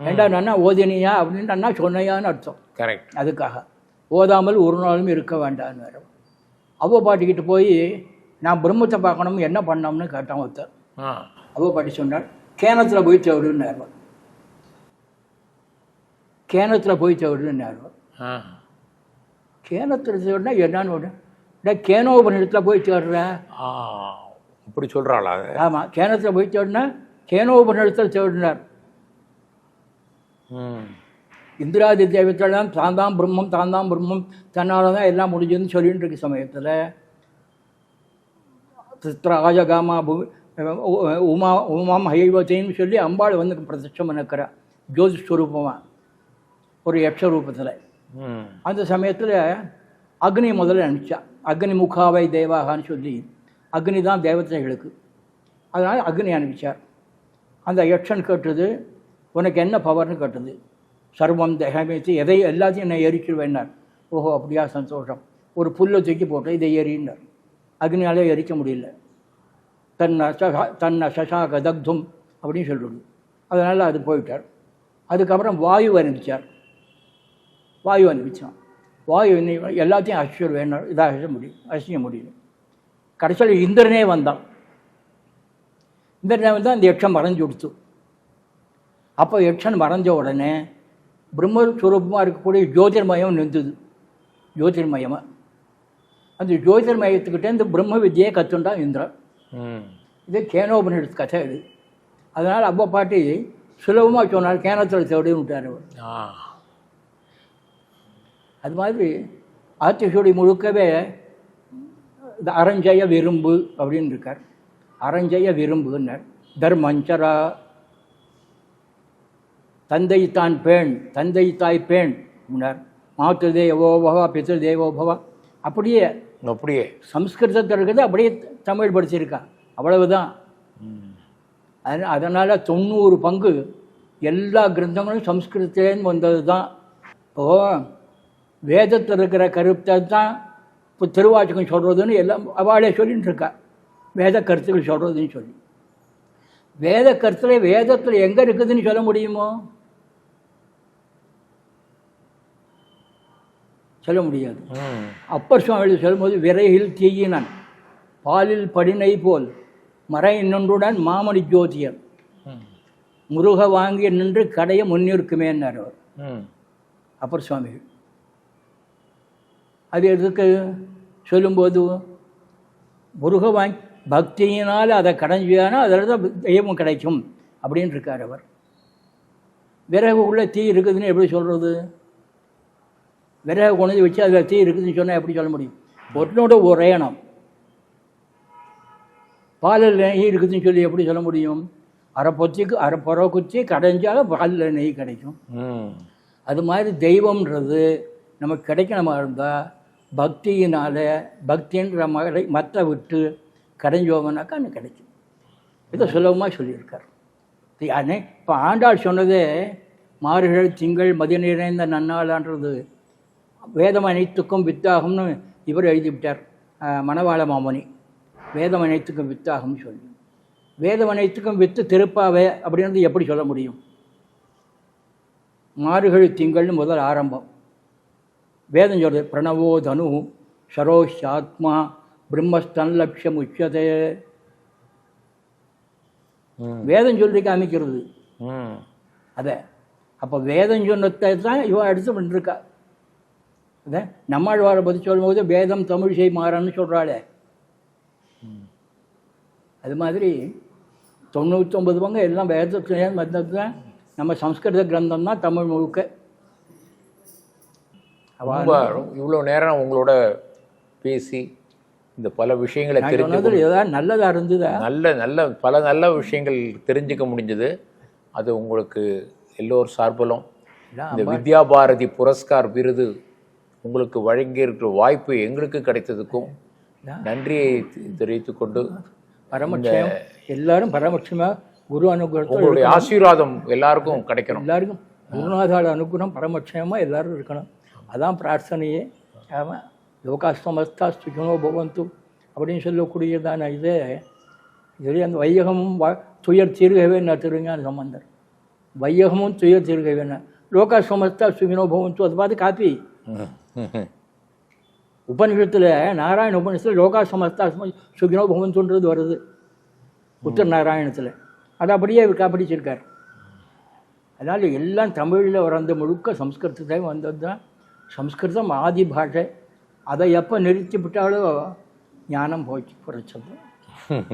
ஏண்டா நன்னா ஓதினியா அப்படின்னு நன்னா சொன்னையான்னு அர்த்தம். கரெக்ட். அதுக்காக ஓதாமல் ஒரு நாளும் இருக்க வேண்டான்னு வேறு. அவ்வளோ பாட்டிக்கிட்டு போய் நான் பிரம்மத்தை பார்க்கணும் என்ன பண்ணோம்னு கேட்டான் ஒருத்தர். அவ்வளோ பாட்டி சொன்னார், கேனத்தில் போய் தேடுன்னார். கேனத்தில் போய் தேடுன்னார். கேனத்தில் தேடுனா என்னான்னு ஒன்று கேனோபனிடத்தில் போய் தேடுறேன் இப்படி சொல்கிறாளா? ஆமாம், கேனத்தில் போய் தேடுனா கேனோபனிடத்தில் தேடினார். இந்திராதி தெய்வத்தெல்லாம் தான் தான் பிரம்மம் தன்னால் தான் எல்லாம் முடிஞ்சதுன்னு சொல்லிட்டு இருக்க சமயத்தில் சித்ராஜகாமா உமாம் ஹைவத்தைன்னு சொல்லி அம்பாள் வந்து பிரத்யட்சம் நிற்கிறா ஜோதிஸ்வரூபமாக ஒரு யக்ஷரூபத்தில். அந்த சமயத்தில் அக்னி முதல்ல நினச்சா. அக்னி முகாவை தேவாகான்னு சொல்லி அக்னி தான் தேவதைகளுக்கு, அதனால் அக்னி அனுப்பிச்சார். அந்த யக்ஷன் கேட்டது, உனக்கு என்ன பவர்னு கேட்டது. சர்வம் தேகமேத்து, எதை எல்லாத்தையும் நான் எரிச்சிருவேன்னார். ஓஹோ அப்படியா, சந்தோஷம். ஒரு புல்லை தூக்கி போட்டு இதை எரின்னார். அக்னியாலே எரிக்க முடியல. தன்னை சசாக தக்தும் அப்படின்னு சொல்கிறது. அதனால் அது போயிட்டார். அதுக்கப்புறம் வாயு அனுப்பிச்சார். வாயு அனுப்பிச்சான். வாயு எல்லாத்தையும் அசிச்சர் வேணும், இதாக அசிக்க முடியல. கடைசியில் இந்திரனே வந்தான். இந்திரனே வந்தால் அந்த யக்ஷன் மறைஞ்சு கொடுத்து. அப்போ யக்ஷன் மறைஞ்ச உடனே பிரம்மஸ்வரூபமாக இருக்கக்கூடிய ஜோதிர்மயம் நின்றுது. ஜோதிர்மயமாக அந்த ஜோதிர்மயத்துக்கிட்டே இந்த பிரம்ம வித்தியை கற்றுண்டான் இந்திரன். இது கேனோபனிஷத்து கதை இது. அதனால் அப்போ பாட்டி சுலபமாக சொன்னார், கேனத்தில் தேடின்னு விட்டார் அவர். அது மாதிரி ஆத்திசூடி முழுக்கவே இந்த அரஞ்சய விரும்பு அப்படின்னு இருக்கார். அரஞ்சய விரும்புன்னார். தர்மஞ்சரா, தந்தை தான் பேண், தந்தை தாய் பேண் அப்படின்னார். மாத்திரு தேவோ பவா பித்ரு தேவோ பவா, அப்படியே அப்படியே சம்ஸ்கிருதத்தில் இருக்கிறது அப்படியே தமிழ் படிச்சிருக்கா, அவ்வளவுதான். அதனால் 90 பங்கு எல்லா கிரந்தங்களும் சம்ஸ்கிருதத்துலேருந்து வந்தது தான். இப்போது வேதத்தில் இருக்கிற கருத்தை தான் இப்போ திருவாச்சகம் சொல்கிறதுன்னு எல்லாம் அவளே சொல்லின்னு இருக்கா. வேத கருத்துக்கள் சொல்கிறதுன்னு சொல்லி வேத கருத்துல வேதத்தில் எங்கே இருக்குதுன்னு சொல்ல முடியுமோ? சொல்ல முடியாது. அப்பர் சுவாமி சொல்லும்போது, விரையில் தீயினன் பாலில் படினை போல் மறை நின்றுடன் மாமணி ஜோதியர் முருக வாங்கி நின்று கடைய முன்னிற்குமேன்னார் அவர் அப்பர் சுவாமிகள். அது எதுக்கு சொல்லும்போது, முருக வாங்கி பக்தியினால் அதை கடைஞ்சியானா அதில் தான் தெய்வம் கிடைக்கும் அப்படின்னு இருக்கார் அவர். விறகு உள்ள தீ இருக்குதுன்னு எப்படி சொல்கிறது? விறகு கொண்டு வச்சு அதில் தீ இருக்குதுன்னு சொன்னால் எப்படி சொல்ல முடியும்? ஒன்னோட உரையணம். பாலில் நெய் இருக்குதுன்னு சொல்லி எப்படி சொல்ல முடியும்? அரை புற குச்சி கடைஞ்சாலும் பாலில் நெய் கிடைக்கும். அது மாதிரி தெய்வம்ன்றது நமக்கு கிடைக்கணுமா இருந்தால் பக்தியினால், பக்தின்ற மற்ற விட்டு கடைஞ்சோம்னாக்கா அன்னைக்கு கிடைக்கும். இதை சுலபமாக சொல்லியிருக்கார். இப்போ ஆண்டாள் சொன்னதே மார்கழி திங்கள் மதி நிறைந்த நன்னாளான்றது வேதம் அனைத்துக்கும் வித்தாகும்னு இவர் எழுதிவிட்டார், மணவாள மாமணி. வேதம் அனைத்துக்கும் வித்தாகும்னு சொல்லி, வேதம் அனைத்துக்கும் வித்து திருப்பாவே அப்படின்றது எப்படி சொல்ல முடியும்? மார்கழி திங்கள்னு முதல் ஆரம்பம். வேதம் சொல்றது பிரணவோ தனு சரோஷாத்மா பிரம்மஸ்தன் லட்சியம் உச்சதே. வேதம் சொல்லி காமிக்கிறது அதை. அப்போ வேதம் சொன்னதை தான் இவன் எடுத்து பண்ணிருக்கா. அதை நம்மாழ்வாரை பற்றி சொல்லும்போது வேதம் தமிழ் செய் மாறான்னு சொல்கிறாளே, அது மாதிரி 99 பங்கு எல்லாம் வேதத்துலேயே வந்தது தான். நம்ம சம்ஸ்கிருத கிரந்தம் தான் தமிழ் முழுக்க. இவ்வளோ நேரம் உங்களோட பேசி இந்த பல விஷயங்களை தெரிஞ்சது ஏதாவது நல்லதாக இருந்தது, பல நல்ல விஷயங்கள் தெரிஞ்சுக்க முடிஞ்சது. அது உங்களுக்கு எல்லோரும் சார்பிலும் இந்த வித்யா பாரதி புரஸ்கார் விருது உங்களுக்கு வழங்கியிருக்கிற வாய்ப்பு எங்களுக்கு கிடைத்ததுக்கும் நன்றியை தெரிவித்துக் கொண்டு, பரமட்சம் எல்லாரும் பரமட்சமாக குரு அனுகிரகம், உங்களுடைய ஆசீர்வாதம் எல்லாருக்கும் கிடைக்கணும். எல்லாருக்கும் குருநாதாள அனுகிரகம் பரமட்சமாக எல்லாரும் இருக்கணும். அதான் பிரார்த்தனையே. ஆமாம், லோகாஸ்தமஸ்தா சுகினோ பவந்து அப்படின்னு சொல்லக்கூடியதான இதே அந்த வையகமும் துயர் தீர்கவேன்னா திருஞான சம்பந்தர். வையகமும் துயர் தீர்கவேன்னா லோகாஸ்தமஸ்தா சுகினோ பவந்து. அது பார்த்து காப்பி உபனிஷத்தில், நாராயண உபனிஷத்தில் லோகாஸ்தமஸ்தா சுகினோ பவந்துன்றது வருது உத்தர நாராயணத்தில். அது அப்படியே காப்பிடிச்சிருக்கார். அதனால் எல்லாம் தமிழில் வந்த முழுக்க சம்ஸ்கிருதத்தை வந்தது தான். சம்ஸ்கிருதம் ஆதி பாஷை. அதை எப்போ நிறுத்தி விட்டாலும் ஞானம் போச்சு குறைச்சது.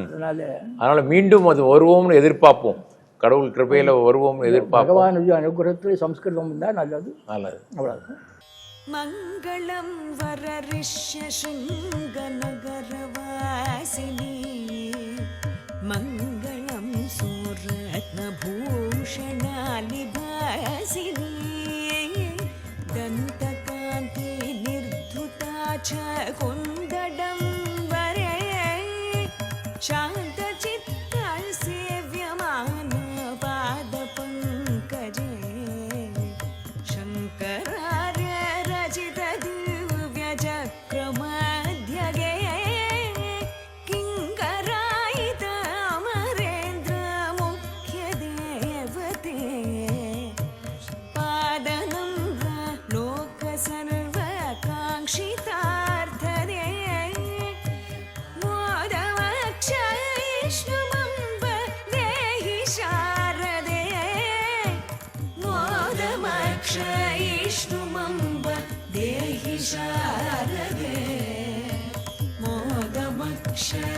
அதனால் மீண்டும் அது வருவோம்னு எதிர்பார்ப்போம். கடவுள் கிருபையில் வருவோம்னு எதிர்பார்ப்போம். பகவானுடைய அனுகிரகத்தில் சம்ஸ்கிருதம் இருந்தால் நல்லது. நல்லது. அவ்வளவு. மங்களம் வர ரிஷ்யசிங்க நகரவாசினி மங்களம் சூரத்ன பூஷணாலிபாசினி தந்தகாந்தி நிர்துதா ச குந்தடம் வரே சாந்த சித்த சேவ்யமான பாத பங்கஜே शङ्करार्य रचित दिव्य चक्रमध्यगे किङ्करायित अमरेन्द्र मुख्य देवते पादनम्र लोक सर्वकाङ्क्षितार्थदे मोदमक्षयिष्णुमम्ब देहि शारदे मोदमक्षयिष्णुमम्ब देहि शारदे मोदमक्षय